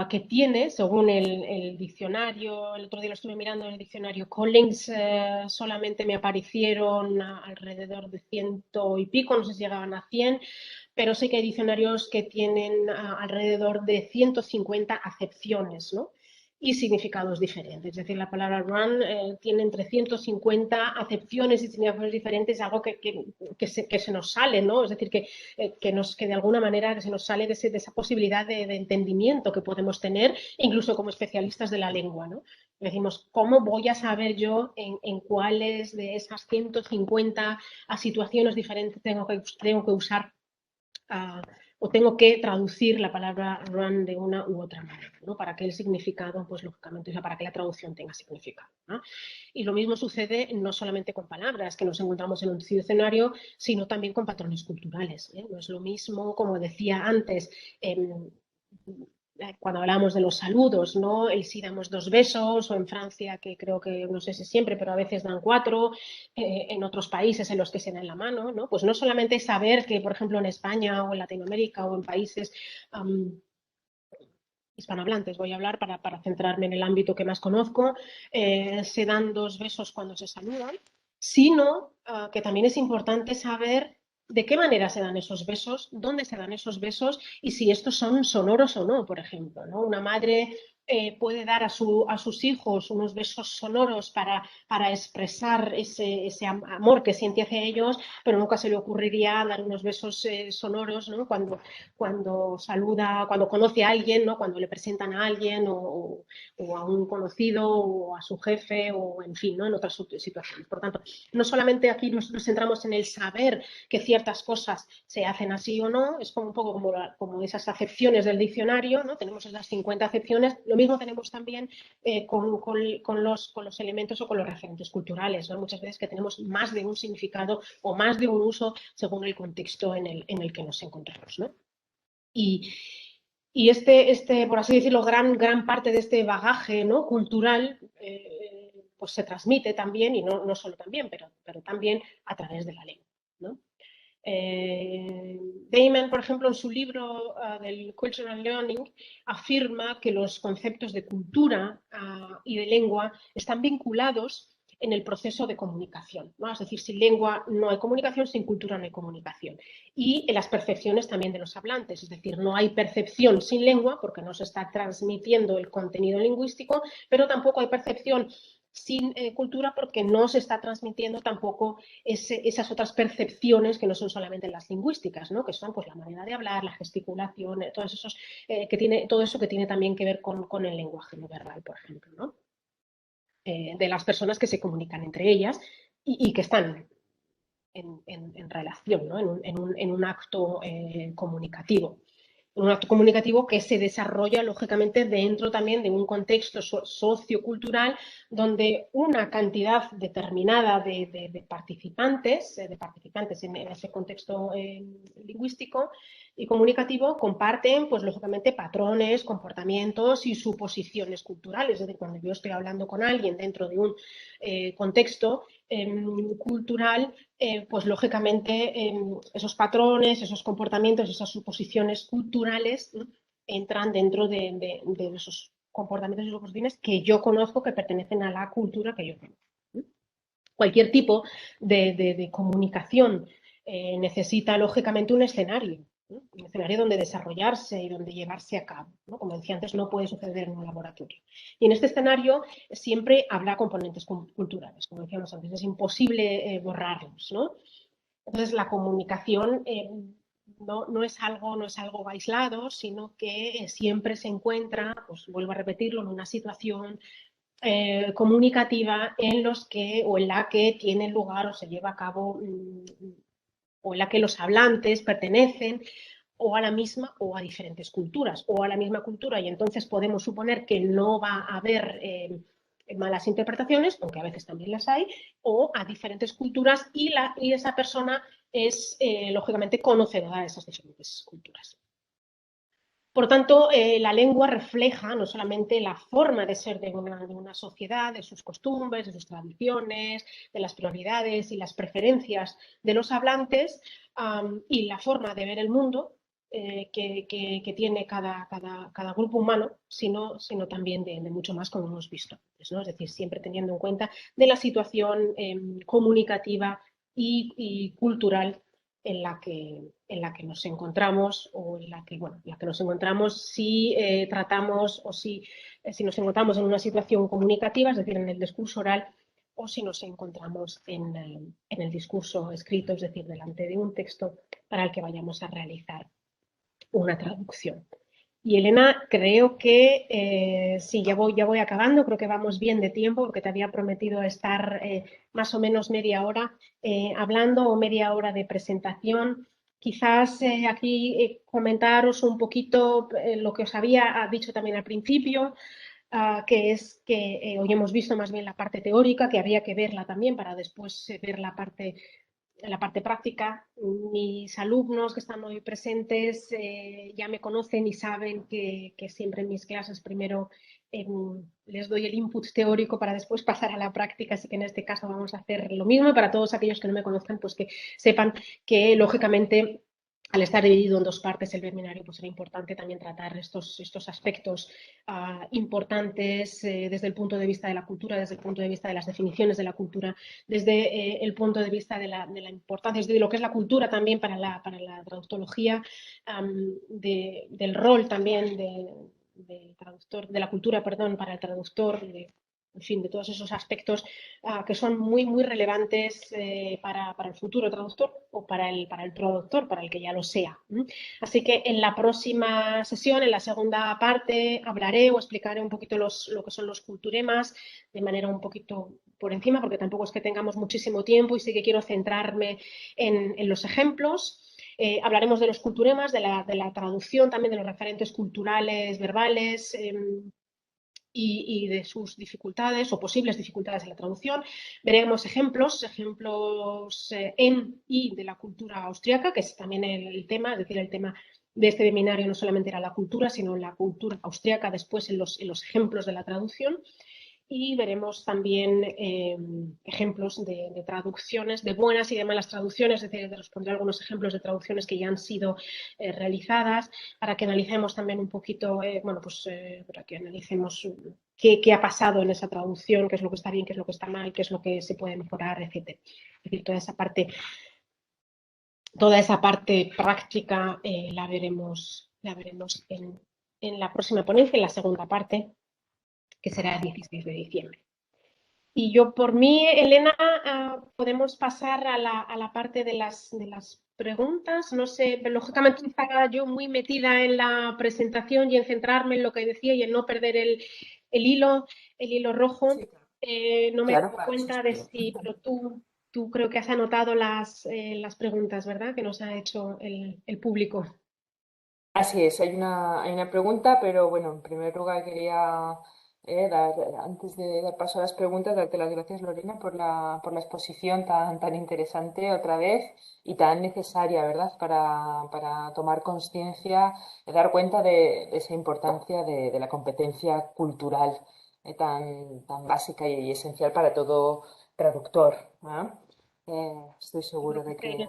que tiene, según el diccionario, el otro día lo estuve mirando en el diccionario Collins, solamente me aparecieron alrededor de ciento y pico, no sé si llegaban a 100, pero sé que hay diccionarios que tienen alrededor de 150 acepciones, ¿no? Y significados diferentes. Es decir, la palabra run tiene entre 150 acepciones y significados diferentes, algo que se nos sale, ¿no? Es decir, que de alguna manera que se nos sale de esa posibilidad de entendimiento que podemos tener, incluso como especialistas de la lengua, ¿no? Decimos, ¿cómo voy a saber yo en cuáles de esas 150 situaciones diferentes tengo que usar o tengo que traducir la palabra run de una u otra manera, ¿no? Para que el significado, pues lógicamente, o sea, para que la traducción tenga significado, ¿no? Y lo mismo sucede no solamente con palabras que nos encontramos en un diccionario, sino también con patrones culturales, ¿eh? No es lo mismo, como decía antes, cuando hablamos de los saludos, ¿no? El si damos 2 besos, o en Francia, que creo que no sé si siempre, pero a veces dan 4, en otros países en los que se dan la mano, ¿no? Pues no solamente saber que, por ejemplo, en España o en Latinoamérica o en países hispanohablantes, voy a hablar para centrarme en el ámbito que más conozco, se dan 2 besos cuando se saludan, sino que también es importante saber de qué manera se dan esos besos, dónde se dan esos besos y si estos son sonoros o no, por ejemplo, ¿no? Una madre puede dar a sus hijos unos besos sonoros para expresar ese amor que siente hacia ellos, pero nunca se le ocurriría dar unos besos sonoros, ¿no? Cuando saluda, cuando conoce a alguien, ¿no? Cuando le presentan a alguien o a un conocido o a su jefe o en fin, ¿no? En otras situaciones. Por tanto, no solamente aquí nos centramos en el saber que ciertas cosas se hacen así o no, es como un poco como esas acepciones del diccionario, ¿no? Tenemos esas 50 acepciones, lo mismo tenemos también con los elementos o con los referentes culturales, ¿no? Muchas veces que tenemos más de un significado o más de un uso según el contexto en el que nos encontramos, ¿no? Y, y por así decirlo, gran parte de este bagaje, ¿no? Cultural, pues se transmite también, y no solo también, pero también a través de la lengua, ¿no? Damon, por ejemplo, en su libro del Cultural Learning, afirma que los conceptos de cultura y de lengua están vinculados en el proceso de comunicación, ¿no? Es decir, sin lengua no hay comunicación, sin cultura no hay comunicación. Y en las percepciones también de los hablantes, es decir, no hay percepción sin lengua porque no se está transmitiendo el contenido lingüístico, pero tampoco hay percepción sin cultura porque no se está transmitiendo tampoco esas otras percepciones que no son solamente las lingüísticas, ¿no? Que son pues, la manera de hablar, la gesticulación, todo eso que tiene también que ver con el lenguaje no verbal, por ejemplo, ¿no? De las personas que se comunican entre ellas y que están en relación, ¿no? En un acto comunicativo. Un acto comunicativo que se desarrolla lógicamente dentro también de un contexto sociocultural donde una cantidad determinada de participantes en ese contexto lingüístico y comunicativo comparten, pues lógicamente, patrones, comportamientos y suposiciones culturales. Es decir, cuando yo estoy hablando con alguien dentro de un contexto cultural, pues lógicamente esos patrones, esos comportamientos, esas suposiciones culturales, ¿no? Entran dentro de esos comportamientos y suposiciones que yo conozco, que pertenecen a la cultura que yo conozco, ¿no? Cualquier tipo de comunicación necesita lógicamente un escenario, ¿no? Un escenario donde desarrollarse y donde llevarse a cabo, ¿no? Como decía antes, no puede suceder en un laboratorio. Y en este escenario siempre habrá componentes culturales, como decíamos antes, es imposible borrarlos, ¿no? Entonces, la comunicación no es algo aislado, sino que siempre se encuentra, pues vuelvo a repetirlo, en una situación comunicativa en los que o en la que tiene lugar o se lleva a cabo o en la que los hablantes pertenecen o a la misma o a diferentes culturas o a la misma cultura y entonces podemos suponer que no va a haber malas interpretaciones, aunque a veces también las hay, o a diferentes culturas y esa persona es lógicamente conocedora de esas diferentes culturas. Por tanto, la lengua refleja no solamente la forma de ser de una sociedad, de sus costumbres, de sus tradiciones, de las prioridades y las preferencias de los hablantes y la forma de ver el mundo que tiene cada grupo humano, sino también de mucho más como hemos visto antes, ¿no? Es decir, siempre teniendo en cuenta de la situación comunicativa y cultural en la que nos encontramos o en la que nos encontramos si tratamos o si nos encontramos en una situación comunicativa, es decir, en el discurso oral, o si nos encontramos en el discurso escrito, es decir, delante de un texto para el que vayamos a realizar una traducción. Y Elena, creo que sí, ya voy acabando, creo que vamos bien de tiempo porque te había prometido estar más o menos media hora hablando o media hora de presentación. Quizás aquí comentaros un poquito lo que os había dicho también al principio, que es que hoy hemos visto más bien la parte teórica, que habría que verla también para después ver la parte práctica. Mis alumnos que están hoy presentes ya me conocen y saben que siempre en mis clases primero les doy el input teórico para después pasar a la práctica, así que en este caso vamos a hacer lo mismo y para todos aquellos que no me conozcan, pues que sepan que lógicamente al estar dividido en dos partes el webinario, pues era importante también tratar estos aspectos importantes desde el punto de vista de la cultura, desde el punto de vista de las definiciones de la cultura, desde el punto de vista de la importancia, desde lo que es la cultura también para la traductología, del rol también del traductor, de la cultura, perdón, para el traductor, en fin, de todos esos aspectos que son muy, muy relevantes para el futuro traductor o para el traductor, para el que ya lo sea. Así que en la próxima sesión, en la segunda parte, hablaré o explicaré un poquito lo que son los culturemas de manera un poquito por encima, porque tampoco es que tengamos muchísimo tiempo y sí que quiero centrarme en los ejemplos. Hablaremos de los culturemas, de la traducción, también de los referentes culturales, verbales, y de sus dificultades o posibles dificultades en la traducción. Veremos ejemplos en y de la cultura austriaca, que es también el tema, es decir, el tema de este seminario no solamente era la cultura, sino la cultura austriaca después en los ejemplos de la traducción. Y veremos también ejemplos de traducciones, de buenas y de malas traducciones, es decir, os pondré algunos ejemplos de traducciones que ya han sido realizadas para que analicemos también un poquito, para que analicemos qué ha pasado en esa traducción, qué es lo que está bien, qué es lo que está mal, qué es lo que se puede mejorar, etc. Es decir, toda esa parte práctica la veremos en la próxima ponencia, en la segunda parte, que será el 16 de diciembre. Y yo por mí, Elena, podemos pasar a la parte de las preguntas. No sé, lógicamente estaba yo muy metida en la presentación y en centrarme en lo que decía y en no perder el hilo rojo. Sí, claro. No me he Claro, dado para eso cuenta de estoy. si, pero tú creo que has anotado las preguntas, ¿verdad? Que nos ha hecho el público. Así es, hay una pregunta, pero bueno, en primer lugar quería antes de dar paso a las preguntas, darte las gracias, Lorena, por la exposición tan interesante otra vez y tan necesaria, ¿verdad? Para tomar conciencia, dar cuenta de esa importancia de la competencia cultural tan básica y esencial para todo traductor, ¿ah? Estoy seguro de que Es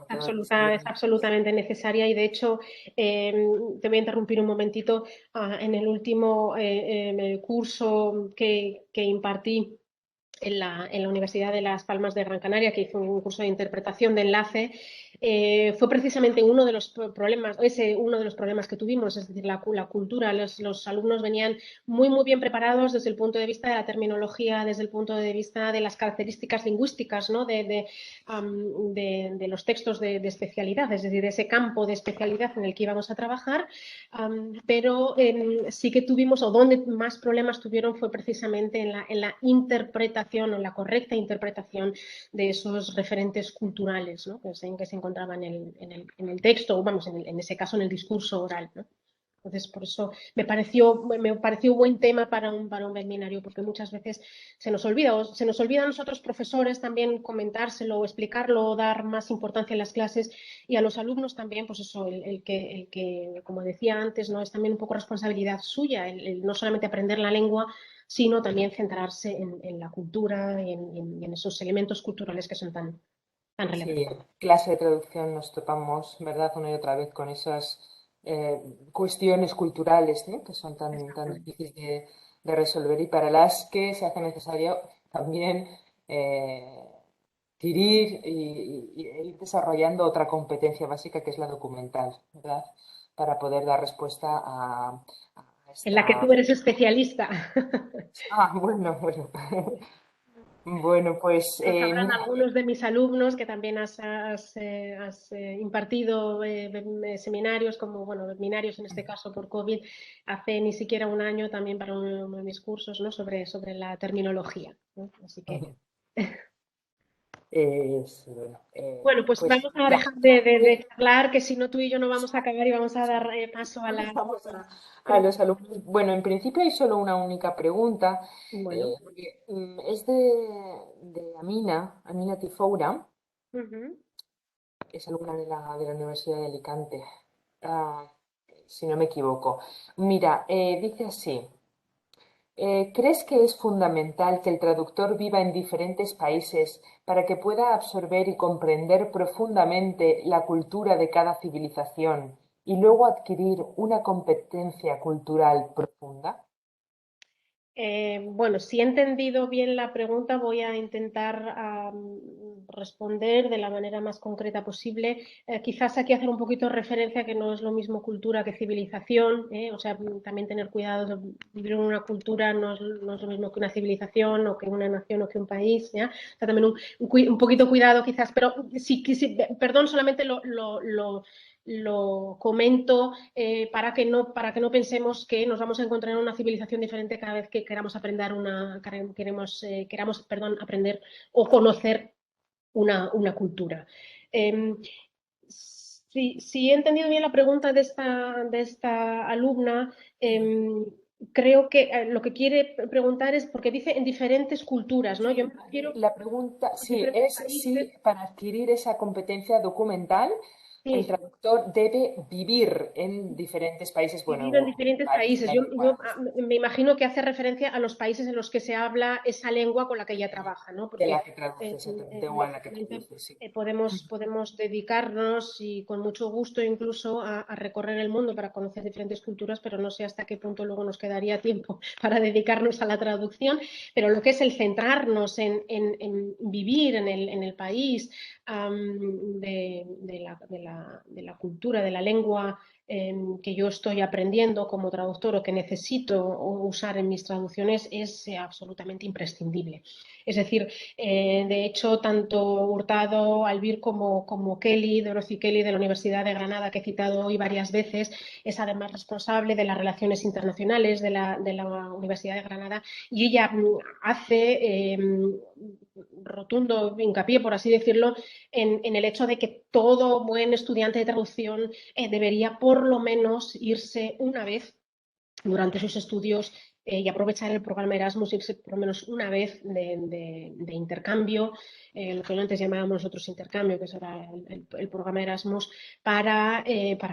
absolutamente necesaria y de hecho te voy a interrumpir un momentito. En el último curso que impartí en la Universidad de Las Palmas de Gran Canaria, que hizo un curso de interpretación de enlace, fue precisamente uno de los problemas, uno de los problemas que tuvimos, es decir, la cultura. Los alumnos venían muy bien preparados desde el punto de vista de la terminología, desde el punto de vista de las características lingüísticas, ¿no? De los textos de especialidad, es decir, de ese campo de especialidad en el que íbamos a trabajar, pero sí que tuvimos, o donde más problemas tuvieron fue precisamente en la interpretación o la correcta interpretación de esos referentes culturales, ¿no? Que se encontraban en el texto, o vamos, en ese caso en el discurso oral, ¿no? Entonces, por eso me pareció buen tema para un webinario, porque muchas veces se nos olvida, o se nos olvida a nosotros profesores también comentárselo o explicarlo o dar más importancia en las clases, y a los alumnos también, pues eso, como decía antes, ¿no? Es también un poco responsabilidad suya, el no solamente aprender la lengua, sino también centrarse en la cultura y en esos elementos culturales que son tan Sí, relevantes. en clase de traducción nos topamos, ¿verdad? Una y otra vez con esas cuestiones culturales, ¿no? Que son tan difíciles de resolver y para las que se hace necesario también eh, adquirir e ir desarrollando otra competencia básica que es la documental, ¿verdad? Para poder dar respuesta a En la que esta... tú eres especialista. Ah, bueno. Bueno, pues Lo sabrán mira, algunos de mis alumnos que también has impartido seminarios, como, bueno, webinarios en este caso por COVID, hace ni siquiera un año también para uno de mis cursos, ¿no? Sobre la terminología, ¿no? Así que, bueno, bueno, pues pues vamos a ya. dejar de charlar, que si no tú y yo no vamos a acabar y vamos a dar paso a la... Vamos a los alumnos. Bueno, en principio hay solo una única pregunta. Bueno. Porque, es de Amina Tifoura, Ujú. es alumna de la Universidad de Alicante, ah, si no me equivoco. Mira, dice así. ¿Crees que es fundamental que el traductor viva en diferentes países para que pueda absorber y comprender profundamente la cultura de cada civilización y luego adquirir una competencia cultural profunda? Bueno, si he entendido bien la pregunta, voy a intentar responder de la manera más concreta posible. Quizás aquí hacer un poquito de referencia que no es lo mismo cultura que civilización, ¿eh? O sea, también tener cuidado de vivir en una cultura no es lo mismo que una civilización o que una nación o que un país, ¿ya? O sea, también un poquito cuidado quizás, pero sí, perdón, solamente lo comento para que no pensemos que nos vamos a encontrar en una civilización diferente cada vez que queramos aprender o conocer una cultura. Eh, si he entendido bien la pregunta de esta alumna, creo que lo que quiere preguntar es porque dice en diferentes culturas, ¿no? Yo Sí, me refiero la pregunta, a sí, diferentes es países. si para adquirir esa competencia documental el Sí, traductor debe vivir en diferentes países, bueno, vivir en o diferentes varios, países. me da igual, Me imagino que hace referencia a los países en los que se habla esa lengua con la que ella trabaja, ¿no? de Porque la que traduce exactamente o a la que lógicamente traduce, sí. podemos dedicarnos y con mucho gusto incluso a recorrer el mundo para conocer diferentes culturas, pero no sé hasta qué punto luego nos quedaría tiempo para dedicarnos a la traducción. Pero lo que es el centrarnos en vivir en el país de la cultura, de la lengua que yo estoy aprendiendo como traductor o que necesito usar en mis traducciones es absolutamente imprescindible. Es decir, de hecho, tanto Hurtado, Albir como Kelly, Dorothy Kelly de la Universidad de Granada, que he citado hoy varias veces, es además responsable de las relaciones internacionales de la Universidad de Granada y ella hace rotundo hincapié, por así decirlo, en el hecho de que todo buen estudiante de traducción debería por lo menos irse una vez durante sus estudios y aprovechar el programa Erasmus, irse por lo menos una vez de intercambio, lo que antes llamábamos nosotros intercambio, que era el programa Erasmus, para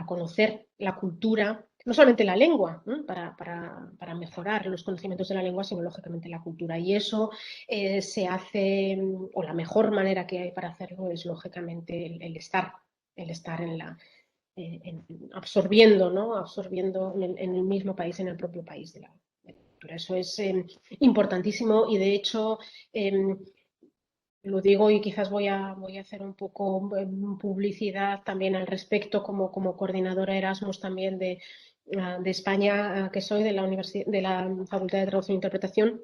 conocer la cultura, no solamente la lengua, ¿no? Para mejorar los conocimientos de la lengua, sino lógicamente la cultura. Y eso se hace, o la mejor manera que hay para hacerlo es lógicamente el estar absorbiendo, ¿no? Absorbiendo en el mismo país, en el propio país de la cultura. Eso es importantísimo y de hecho Lo digo y quizás voy a hacer un poco publicidad también al respecto como coordinadora Erasmus también de España, que soy de la de la Facultad de Traducción e Interpretación.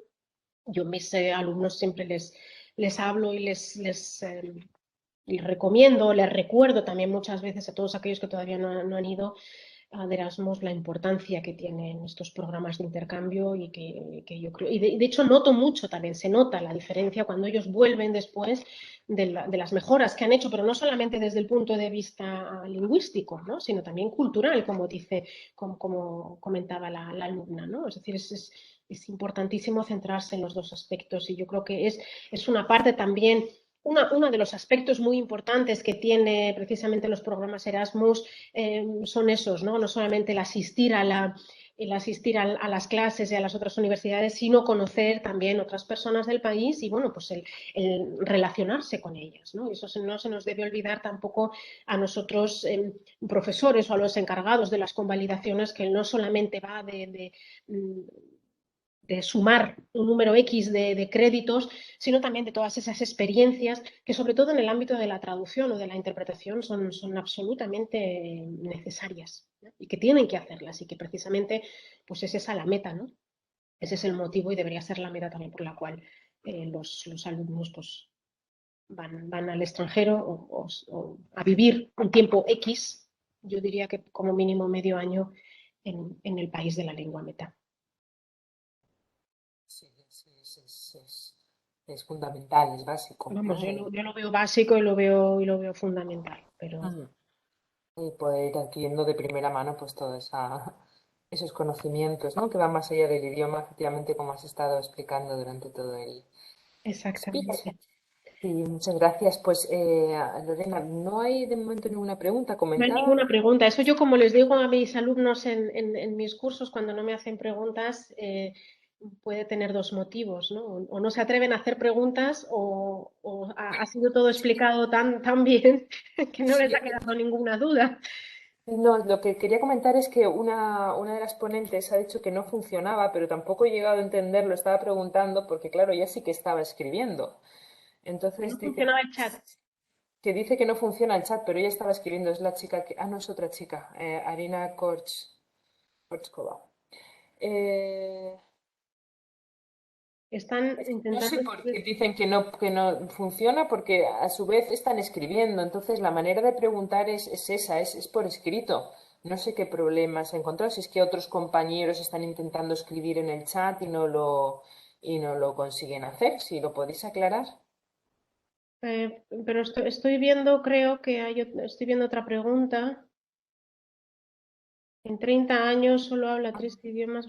Yo a mis alumnos siempre les hablo y les recomiendo, les recuerdo también muchas veces a todos aquellos que todavía no han ido de Erasmus la importancia que tienen estos programas de intercambio y que yo creo, y de hecho noto mucho también, se nota la diferencia cuando ellos vuelven después de las mejoras que han hecho, pero no solamente desde el punto de vista lingüístico, ¿no? Sino también cultural, como dice, como comentaba la alumna, ¿no? Es decir, es importantísimo centrarse en los dos aspectos y yo creo que es una parte también uno de los aspectos muy importantes que tiene precisamente los programas Erasmus son esos, ¿no? No solamente el asistir a las clases y a las otras universidades, sino conocer también otras personas del país y, bueno, pues el relacionarse con ellas, ¿no? Y eso no se nos debe olvidar tampoco a nosotros, profesores o a los encargados de las convalidaciones, que no solamente va de sumar un número X de créditos, sino también de todas esas experiencias que, sobre todo en el ámbito de la traducción o de la interpretación, son absolutamente necesarias, ¿no? Y que tienen que hacerlas y que precisamente pues es esa la meta, ¿no? Ese es el motivo y debería ser la meta también por la cual los alumnos pues, van al extranjero o a vivir un tiempo X, yo diría que como mínimo medio año en el país de la lengua meta. Sí, es fundamental, es básico, Vamos, ¿no? yo lo veo básico y lo veo fundamental, pero Mm. Y poder ir adquiriendo de primera mano pues todos esos conocimientos, ¿no? Que van más allá del idioma, efectivamente, como has estado explicando durante todo el speech. exactamente. Sí, muchas gracias. Pues, Lorena, no hay de momento ninguna pregunta. No hay Comentaba. ninguna pregunta. Eso yo como les digo a mis alumnos en mis cursos cuando no me hacen preguntas, puede tener dos motivos, ¿no? O no se atreven a hacer preguntas o ha sido todo explicado tan bien que no les ha Sí, quedado ninguna duda. no, lo que quería comentar es que una de las ponentes ha dicho que no funcionaba, pero tampoco he llegado a entenderlo. Estaba preguntando porque, claro, ella sí que estaba escribiendo. Que no Entonces dice funcionaba el chat. que dice que no funciona el chat, pero ella estaba escribiendo. Es la chica que... Ah, no, es otra chica. Arina Korchkova. Eh, Están no sé intentando por qué dicen que no funciona, porque a su vez están escribiendo. Entonces, la manera de preguntar es esa, es por escrito. No sé qué problemas ha encontrado. Si es que otros compañeros están intentando escribir en el chat y no lo consiguen hacer. Si lo podéis aclarar. pero estoy viendo, creo que estoy viendo otra pregunta. En 30 años solo habla tres idiomas.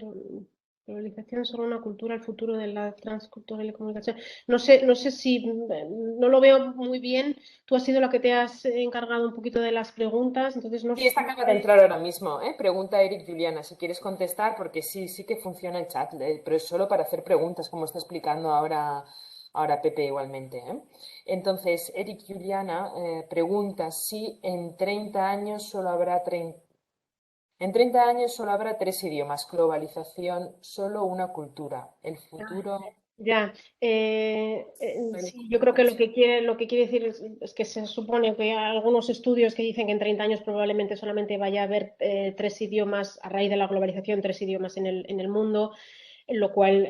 Globalización es solo una cultura, el futuro de la transcultural y comunicación. No sé si no lo veo muy bien. Tú has sido la que te has encargado un poquito de las preguntas, entonces no Sí, esta sé. acaba de entrar ahora mismo, ¿eh? Pregunta Eric Juliana, si quieres contestar, porque sí, sí que funciona el chat, pero es solo para hacer preguntas, como está explicando ahora Pepe igualmente, ¿eh? Entonces, Eric Juliana pregunta si en 30 años solo habrá en 30 años solo habrá tres idiomas, globalización, solo una cultura, el futuro Ya, de la sí, yo creo que comunicación. lo que quiere decir es que se supone que hay algunos estudios que dicen que en 30 años probablemente solamente vaya a haber tres idiomas a raíz de la globalización, tres idiomas en el mundo, lo cual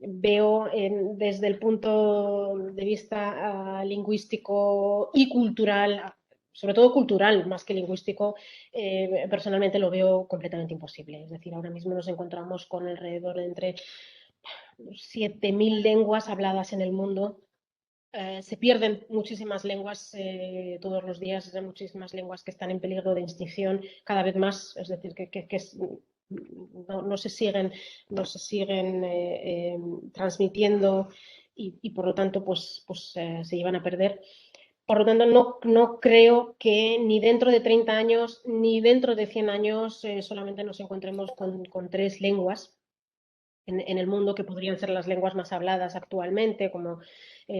veo desde el punto de vista lingüístico y cultural, sobre todo cultural más que lingüístico, personalmente lo veo completamente imposible. Es decir, ahora mismo nos encontramos con alrededor de entre 7.000 lenguas habladas en el mundo. Se pierden muchísimas lenguas todos los días, hay muchísimas lenguas que están en peligro de extinción cada vez más, es decir, no se siguen, transmitiendo y por lo tanto pues se llevan a perder. Por lo tanto, no creo que ni dentro de 30 años ni dentro de 100 años solamente nos encontremos con tres lenguas en el mundo que podrían ser las lenguas más habladas actualmente, como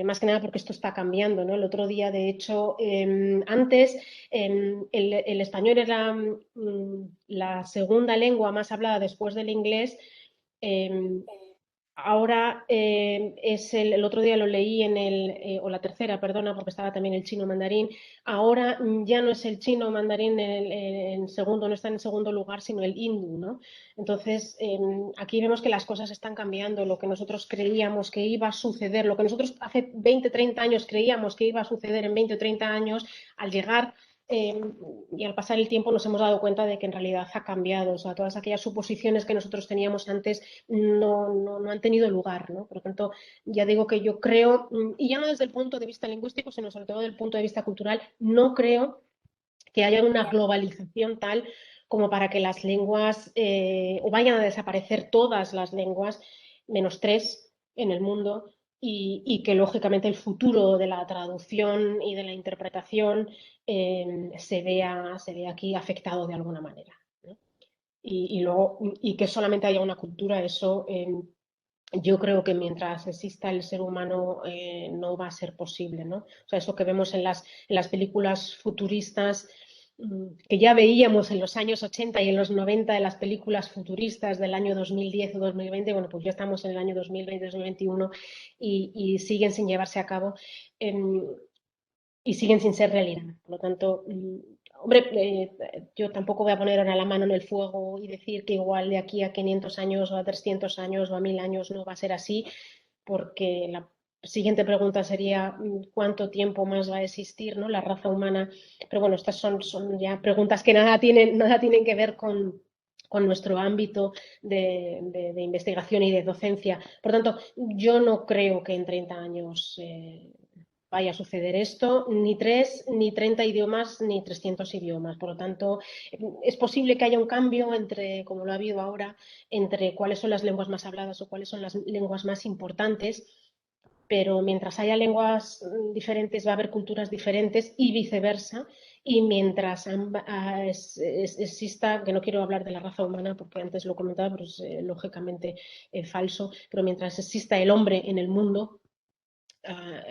más que nada porque esto está cambiando, ¿no? El otro día, de hecho, antes el español era la segunda lengua más hablada después del inglés. Ahora el otro día lo leí o la tercera, perdona, porque estaba también el chino mandarín. Ahora ya no es el chino mandarín en segundo, no está en segundo lugar, sino el hindú, ¿no? Entonces, aquí vemos que las cosas están cambiando. Lo que nosotros creíamos que iba a suceder, lo que nosotros hace 20, 30 años creíamos que iba a suceder en 20 o 30 años, al llegar eh, y al pasar el tiempo nos hemos dado cuenta de que en realidad ha cambiado. O sea, todas aquellas suposiciones que nosotros teníamos antes no han tenido lugar, ¿no? Por lo tanto, ya digo que yo creo, y ya no desde el punto de vista lingüístico, sino sobre todo desde el punto de vista cultural, no creo que haya una globalización tal como para que las lenguas, o vayan a desaparecer todas las lenguas, menos tres en el mundo, y que lógicamente el futuro de la traducción y de la interpretación se vea aquí afectado de alguna manera, ¿no? Luego, y que solamente haya una cultura, eso yo creo que mientras exista el ser humano no va a ser posible, ¿no? O sea, eso que vemos en las películas futuristas, que ya veíamos en los años 80 y en los 90 de las películas futuristas del año 2010 o 2020, bueno, pues ya estamos en el año 2020, 2021 y siguen sin llevarse a cabo. em, y siguen sin ser realidad. Por lo tanto, hombre, yo tampoco voy a poner ahora la mano en el fuego y decir que igual de aquí a 500 años o a 300 años o a 1000 años no va a ser así, porque la siguiente pregunta sería cuánto tiempo más va a existir, ¿no?, la raza humana. Pero bueno, estas son ya preguntas que nada tienen que ver con nuestro ámbito de investigación y de docencia. Por tanto, yo no creo que en 30 años vaya a suceder esto, ni 3, ni 30 idiomas, ni 300 idiomas. Por lo tanto, es posible que haya un cambio entre, como lo ha habido ahora, entre cuáles son las lenguas más habladas o cuáles son las lenguas más importantes, pero mientras haya lenguas diferentes va a haber culturas diferentes y viceversa. Y mientras exista, que no quiero hablar de la raza humana porque antes lo comentaba, pero es lógicamente falso, pero mientras exista el hombre en el mundo,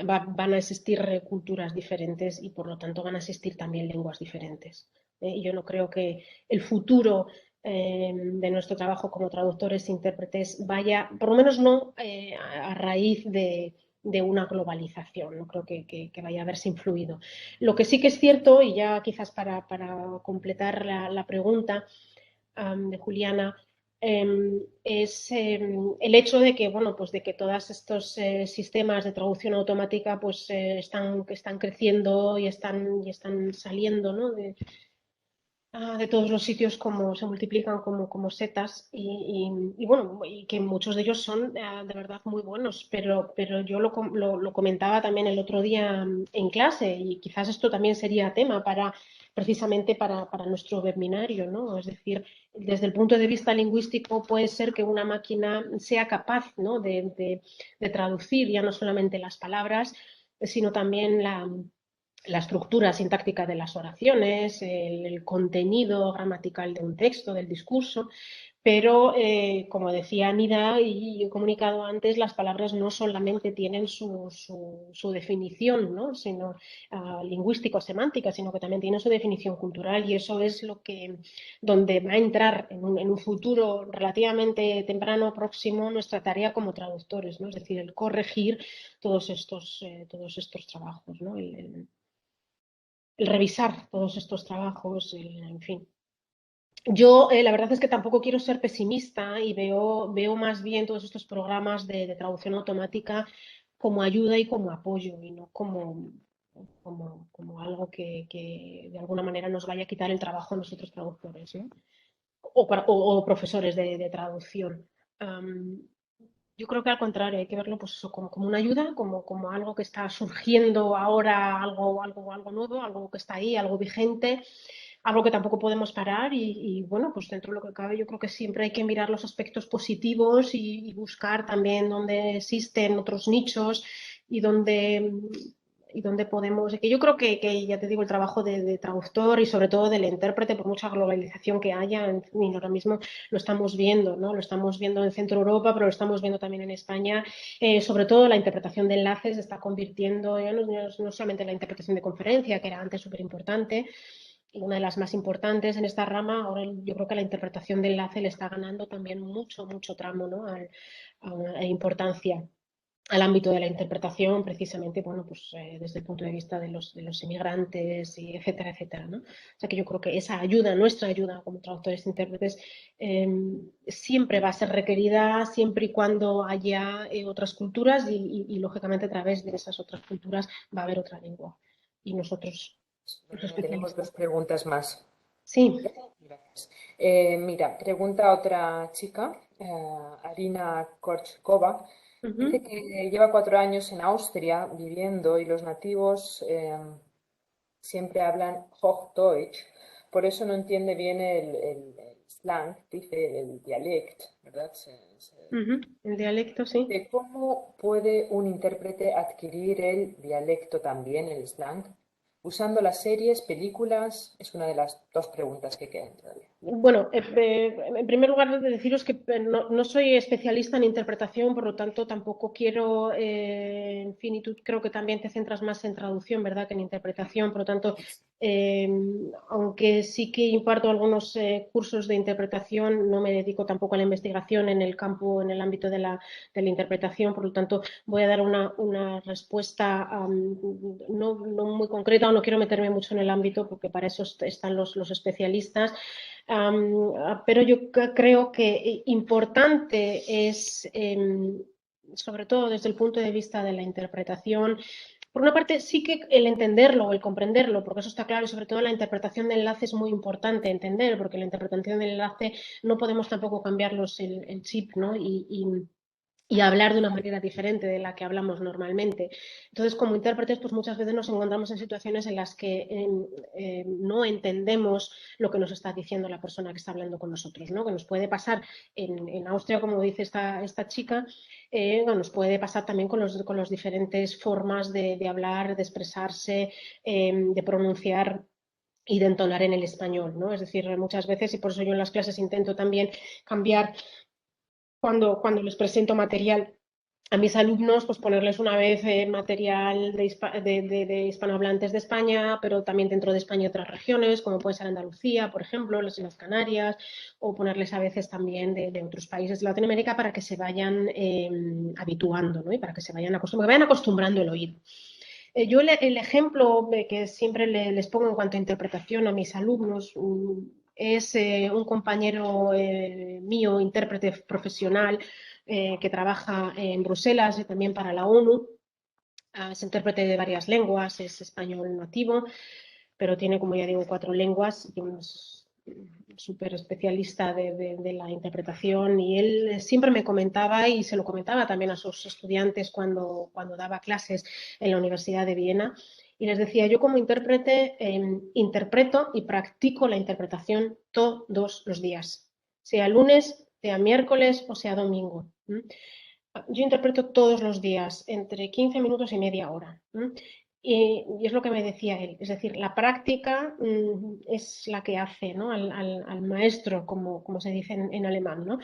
van a existir culturas diferentes y por lo tanto van a existir también lenguas diferentes. Yo no creo que el futuro de nuestro trabajo como traductores e intérpretes vaya, por lo menos no a raíz de una globalización, no creo que vaya a haberse influido. Lo que sí que es cierto, y ya quizás para completar la pregunta de Juliana, es el hecho de que, bueno, pues de que todos estos sistemas de traducción automática pues están creciendo y están saliendo, ¿no?, de todos los sitios, como se multiplican como setas bueno, y que muchos de ellos son de verdad muy buenos, pero yo lo comentaba también el otro día en clase y quizás esto también sería tema precisamente para nuestro webinario, ¿no? Es decir, desde el punto de vista lingüístico puede ser que una máquina sea capaz, ¿no?, de traducir ya no solamente las palabras, sino también la estructura sintáctica de las oraciones, el contenido gramatical de un texto, del discurso, pero como decía Anida y he comunicado antes, las palabras no solamente tienen su definición, ¿no?, sino lingüístico-semántica, sino que también tienen su definición cultural y eso es donde va a entrar en un futuro relativamente temprano, próximo, nuestra tarea como traductores, ¿no? Es decir, el corregir todos estos trabajos, ¿no? El revisar todos estos trabajos, en fin. Yo la verdad es que tampoco quiero ser pesimista y veo más bien todos estos programas de traducción automática como ayuda y como apoyo y no como algo que de alguna manera nos vaya a quitar el trabajo a nosotros traductores, ¿no?, o profesores de traducción. Um, yo creo que al contrario, hay que verlo pues eso, como una ayuda, como algo que está surgiendo ahora, algo nuevo, algo que está ahí, algo vigente, algo que tampoco podemos parar bueno, pues dentro de lo que cabe yo creo que siempre hay que mirar los aspectos positivos y buscar también dónde existen otros nichos y dónde podemos, que yo creo que, ya te digo, el trabajo de traductor y sobre todo del intérprete, por mucha globalización que haya, en fin, ahora mismo lo estamos viendo, ¿no? Lo estamos viendo en Centro Europa, pero lo estamos viendo también en España. Sobre todo la interpretación de enlaces se está convirtiendo, ya no solamente la interpretación de conferencia, que era antes súper importante, y una de las más importantes en esta rama, ahora yo creo que la interpretación de enlace le está ganando también mucho tramo, ¿no?, importancia al ámbito de la interpretación, precisamente, bueno, pues desde el punto de vista de los inmigrantes, y etcétera, etcétera, ¿no? O sea que yo creo que esa ayuda, nuestra ayuda como traductores e intérpretes, siempre va a ser requerida siempre y cuando haya otras culturas y, lógicamente, a través de esas otras culturas va a haber otra lengua. Y nosotros, los Tenemos especialistas. dos preguntas más. Sí. Gracias. Mira, pregunta otra chica, Arina Korchkova. Dice Ujú. que lleva 4 años en Austria viviendo y los nativos siempre hablan Hochdeutsch, por eso no entiende bien el slang, dice el dialecto, ¿verdad? Ujú. El dialecto, sí. Dice, ¿cómo puede un intérprete adquirir el dialecto también, el slang? Usando las series, películas, es una de las dos preguntas que quedan todavía. Bueno, en primer lugar, de deciros que no soy especialista en interpretación, por lo tanto, tampoco quiero, en fin, y tú creo que también te centras más en traducción, ¿verdad?, que en interpretación. Por lo tanto, eh, aunque sí que imparto algunos cursos de interpretación, no me dedico tampoco a la investigación en el campo, en el ámbito de la interpretación. Por lo tanto, voy a dar una respuesta no muy concreta, o no quiero meterme mucho en el ámbito, porque para eso están los especialistas. Pero yo creo que importante es, sobre todo desde el punto de vista de la interpretación, por una parte sí que el entenderlo o el comprenderlo, porque eso está claro, y sobre todo la interpretación del enlace es muy importante entender, porque la interpretación del enlace no podemos tampoco cambiarlos el chip, ¿no? Y hablar de una manera diferente de la que hablamos normalmente. Entonces, como intérpretes, pues muchas veces nos encontramos en situaciones en las que no entendemos lo que nos está diciendo la persona que está hablando con nosotros, ¿no? Que nos puede pasar en Austria, como dice esta chica, nos puede pasar también con los diferentes formas de hablar, de expresarse, de pronunciar y de entonar en el español, ¿no? Es decir, muchas veces, y por eso yo en las clases intento también cambiar cuando les presento material a mis alumnos, pues ponerles una vez material de hispanohablantes de España, pero también dentro de España y otras regiones, como puede ser Andalucía, por ejemplo, las Islas Canarias, o ponerles a veces también de otros países de Latinoamérica para que se vayan habituando, ¿no? Y para que se vayan acostumbrando, vayan acostumbrando el oído. Yo el ejemplo que siempre les pongo en cuanto a interpretación a mis alumnos es un compañero mío, intérprete profesional, que trabaja en Bruselas y también para la ONU. Es intérprete de varias lenguas, es español nativo, pero tiene, como ya digo, 4 lenguas y es súper especialista de la interpretación, y él siempre me comentaba, y se lo comentaba también a sus estudiantes cuando daba clases en la Universidad de Viena, y les decía, yo como intérprete interpreto y practico la interpretación todos los días, sea lunes, sea miércoles o sea domingo. Yo interpreto todos los días, entre 15 minutos y media hora. Y es lo que me decía él, es decir, la práctica es la que hace, ¿no?, al maestro, como se dice en alemán, ¿no?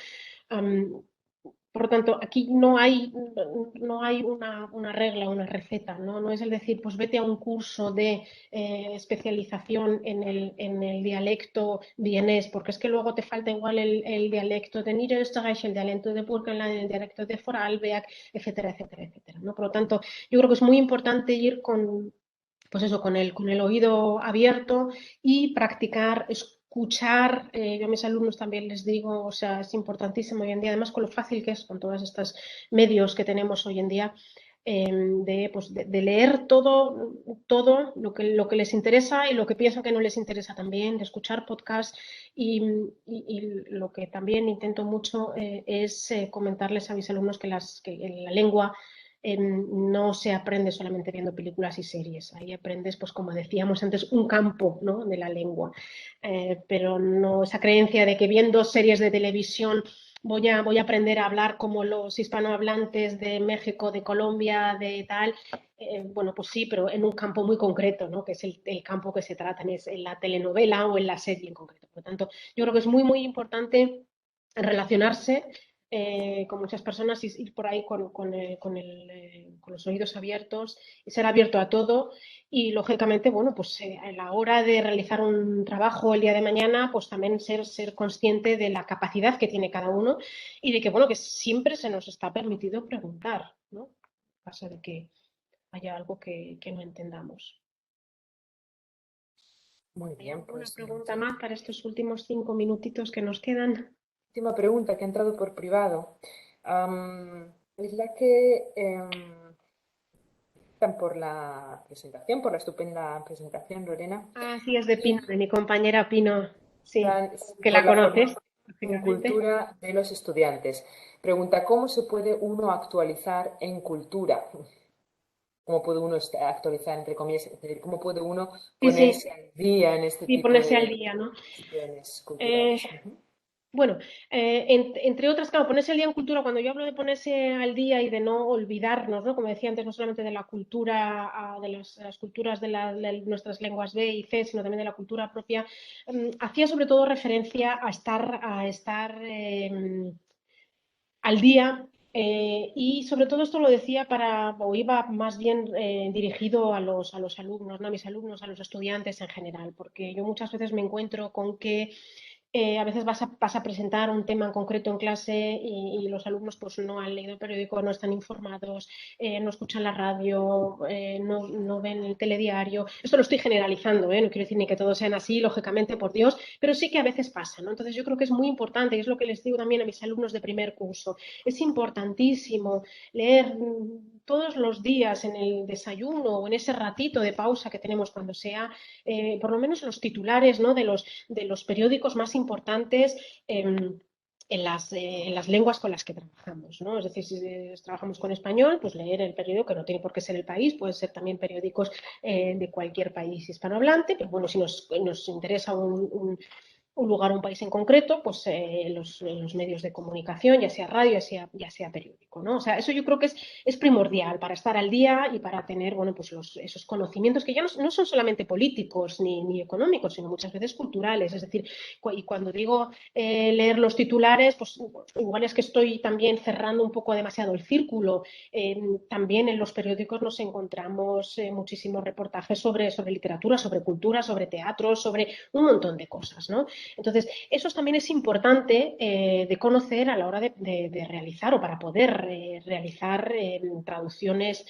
Um, por lo tanto, aquí no hay una regla, una receta, ¿no? No es el decir, pues vete a un curso de especialización en el dialecto vienés, porque es que luego te falta igual el dialecto de Niederösterreich, el dialecto de Burgenland, el dialecto de Vorarlberg, etcétera, etcétera, etcétera, ¿no? Por lo tanto, yo creo que es muy importante ir pues eso, con el oído abierto y practicar, escuchar. Yo a mis alumnos también les digo, o sea, es importantísimo hoy en día, además con lo fácil que es con todos estos medios que tenemos hoy en día, pues de leer todo lo que les interesa y lo que piensan que no les interesa también, de escuchar podcasts y lo que también intento mucho es comentarles a mis alumnos que la lengua no se aprende solamente viendo películas y series. Ahí aprendes, pues como decíamos antes, un campo, ¿no?, de la lengua. Pero no esa creencia de que viendo series de televisión voy a aprender a hablar como los hispanohablantes de México, de Colombia, de tal. Bueno, pues sí, pero en un campo muy concreto, ¿no?, que es el campo que se trata, es en la telenovela o en la serie en concreto. Por lo tanto, yo creo que es muy, muy importante relacionarse con muchas personas y ir por ahí con los oídos abiertos y ser abierto a todo y lógicamente, bueno, pues a la hora de realizar un trabajo el día de mañana, pues también ser consciente de la capacidad que tiene cada uno y de que, bueno, que siempre se nos está permitido preguntar, ¿no? En caso de que haya algo que no entendamos. Muy ¿Hay bien, alguna pues pregunta más para estos últimos 5 minutitos que nos quedan? última pregunta que ha entrado por privado. Es la que están por la presentación, por la estupenda presentación, Lorena. Ah, sí, es de Pino, de mi compañera Pino. Sí, Están que por la la conoces, formación en lógicamente. cultura de los estudiantes. Pregunta, ¿cómo se puede uno actualizar en cultura? ¿Cómo puede uno actualizar, entre comillas, es decir, cómo puede uno Sí, sí, ponerse al día en este y tipo ponerse al de día, ¿no? cuestiones Eh, culturales? Ujú. bueno, entre otras, claro, ponerse al día en cultura, cuando yo hablo de ponerse al día y de no olvidarnos, ¿no? Como decía antes, no solamente de la cultura, de las culturas de nuestras lenguas B y C, sino también de la cultura propia, hacía sobre todo referencia a estar al día. Y sobre todo esto lo decía o iba más bien dirigido a los alumnos, ¿no? A mis alumnos, a los estudiantes en general, porque yo muchas veces me encuentro con que a veces vas a presentar un tema en concreto en clase y los alumnos pues no han leído el periódico, no están informados, no escuchan la radio, no ven el telediario. Esto lo estoy generalizando, no quiero decir ni que todos sean así, lógicamente, por Dios, pero sí que a veces pasa, ¿no? Entonces yo creo que es muy importante, y es lo que les digo también a mis alumnos de primer curso, es importantísimo leer todos los días en el desayuno o en ese ratito de pausa que tenemos cuando sea, por lo menos los titulares, ¿no? de los periódicos más importantes. En las lenguas con las que trabajamos, ¿no? Es decir, si trabajamos con español, pues leer el periódico, que no tiene por qué ser el país, puede ser también periódicos de cualquier país hispanohablante, pero bueno, si nos interesa un lugar, un país en concreto, pues los medios de comunicación, ya sea radio, ya sea periódico, ¿no? O sea, eso yo creo que es primordial para estar al día y para tener, bueno, pues esos conocimientos que ya no son solamente políticos ni económicos, sino muchas veces culturales. Es decir, y cuando digo leer los titulares, pues igual es que estoy también cerrando un poco demasiado el círculo. También en los periódicos nos encontramos muchísimos reportajes sobre literatura, sobre cultura, sobre teatro, sobre un montón de cosas, ¿no? Entonces, eso también es importante de conocer a la hora de realizar o para poder realizar traducciones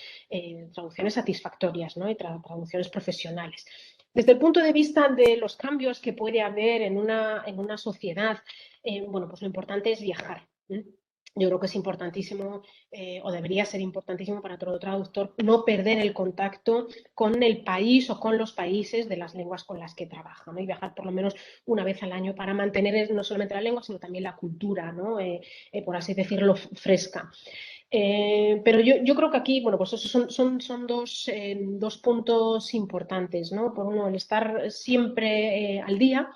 satisfactorias, ¿no? Y traducciones profesionales. Desde el punto de vista de los cambios que puede haber en una sociedad, bueno, pues lo importante es viajar. ¿Eh? Yo creo que es importantísimo, o debería ser importantísimo para todo traductor, no perder el contacto con el país o con los países de las lenguas con las que trabaja, ¿no? Y viajar por lo menos una vez al año para mantener no solamente la lengua, sino también la cultura, ¿no? Por así decirlo, fresca. Pero yo creo que aquí, bueno, pues esos son dos puntos importantes, ¿no? Por uno, el estar siempre al día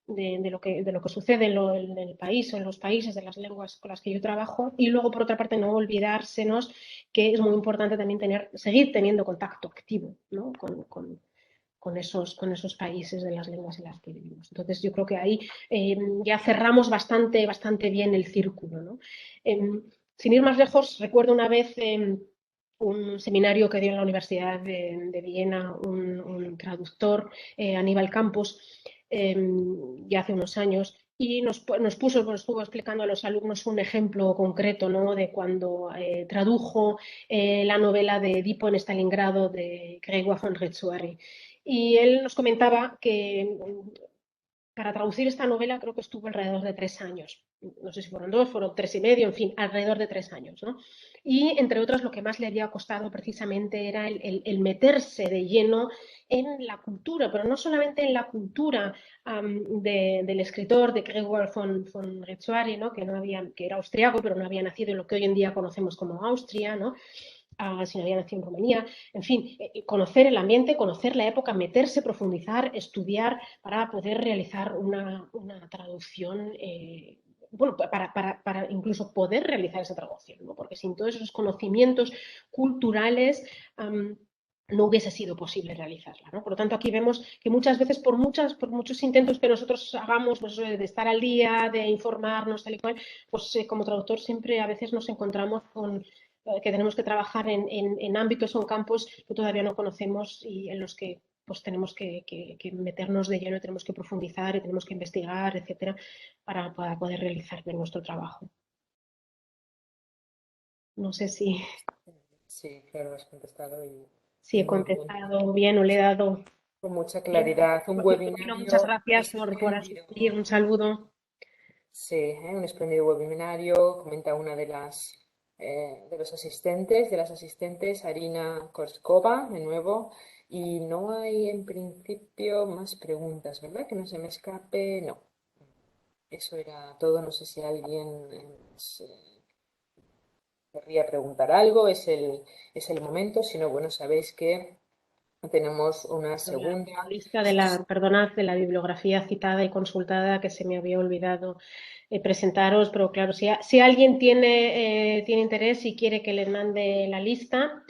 de lo que sucede en el país o en los países de las lenguas con las que yo trabajo, y luego, por otra parte, no olvidársenos que es muy importante también seguir teniendo contacto activo, ¿no? con esos países de las lenguas en las que vivimos. Entonces, yo creo que ahí ya cerramos bastante, bastante bien el círculo, ¿no? Sin ir más lejos, recuerdo una vez un seminario que dio en la Universidad de Viena un traductor, Aníbal Campos, eh, ya hace unos años, y estuvo explicando a los alumnos un ejemplo concreto, ¿no? De cuando tradujo la novela de Edipo en Stalingrado de Gregor von Retsuari. Y él nos comentaba que para traducir esta novela creo que estuvo alrededor de 3 años. No sé si fueron 2, fueron 3 y medio, en fin, alrededor de 3 años, ¿no? Y entre otras, lo que más le había costado precisamente era el meterse de lleno en la cultura, pero no solamente en la cultura del escritor, de Gregor von Retsuari, ¿no? Que era austriaco, pero no había nacido en lo que hoy en día conocemos como Austria, ¿no? Si no había nacido en Rumanía, en fin, conocer el ambiente, conocer la época, meterse, profundizar, estudiar para poder realizar una traducción. Bueno, para incluso poder realizar esa traducción, ¿no? Porque sin todos esos conocimientos culturales no hubiese sido posible realizarla, ¿no? Por lo tanto, aquí vemos que muchas veces, por muchos intentos que nosotros hagamos, pues, de estar al día, de informarnos, tal y cual, pues como traductor siempre a veces nos encontramos que tenemos que trabajar en ámbitos o en campos que todavía no conocemos y en los que pues tenemos que meternos de lleno, tenemos que profundizar y tenemos que investigar, etcétera, para poder realizar bien nuestro trabajo. No sé Sí, claro, has contestado si y he muy bien. contestado bien o le he dado Con mucha bien. claridad. Un Por cierto, bueno, muchas webinario gracias por espléndido. asistir. Un saludo. Sí, un espléndido webinario. Comenta una de los asistentes, de las asistentes, Arina Korskova, de nuevo. Y no hay en principio más preguntas, ¿verdad? Que no se me escape. No, eso era todo. No sé si alguien querría preguntar algo. Es el momento. Si no, bueno, sabéis que tenemos una segunda. La lista de perdonad, de la bibliografía citada y consultada que se me había olvidado presentaros, pero claro, si alguien tiene interés y quiere que le mande la lista,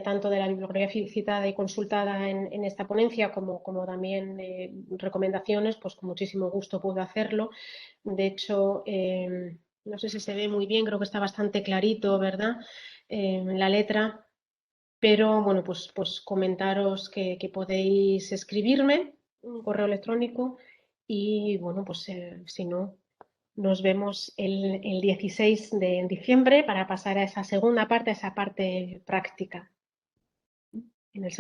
tanto de la bibliografía citada y consultada en esta ponencia como también recomendaciones, pues con muchísimo gusto puedo hacerlo. De hecho, no sé si se ve muy bien, creo que está bastante clarito, ¿verdad? La letra. Pero bueno, pues comentaros que podéis escribirme un correo electrónico y bueno, pues si no, nos vemos el 16 de diciembre para pasar a esa segunda parte, a esa parte práctica, en la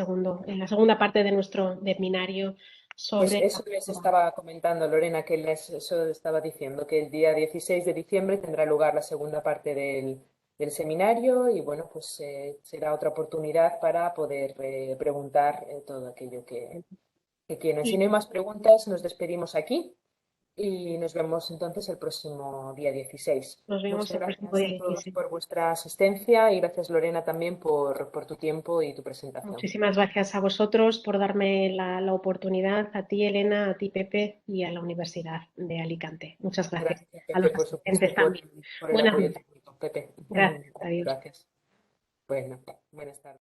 segunda parte de nuestro seminario Pues sobre eso les estaba comentando, Lorena, eso estaba diciendo, que el día 16 de diciembre tendrá lugar la segunda parte del seminario y bueno, pues será otra oportunidad para poder preguntar todo aquello que quieran. Si y no hay más preguntas, nos despedimos aquí y nos vemos entonces el próximo día 16. nos vemos Muchas el próximo gracias día a todos 16. por vuestra asistencia y gracias, Lorena, también por tu tiempo y tu presentación. Muchísimas gracias a vosotros por darme la oportunidad, a ti, Elena, a ti, Pepe, y a la Universidad de Alicante. Muchas gracias. Gracias, A Pepe, los por supuesto, asistentes también. por el Buenas apoyo noches. técnico. Pepe, Gracias. Adiós. gracias. Bueno, buenas tardes.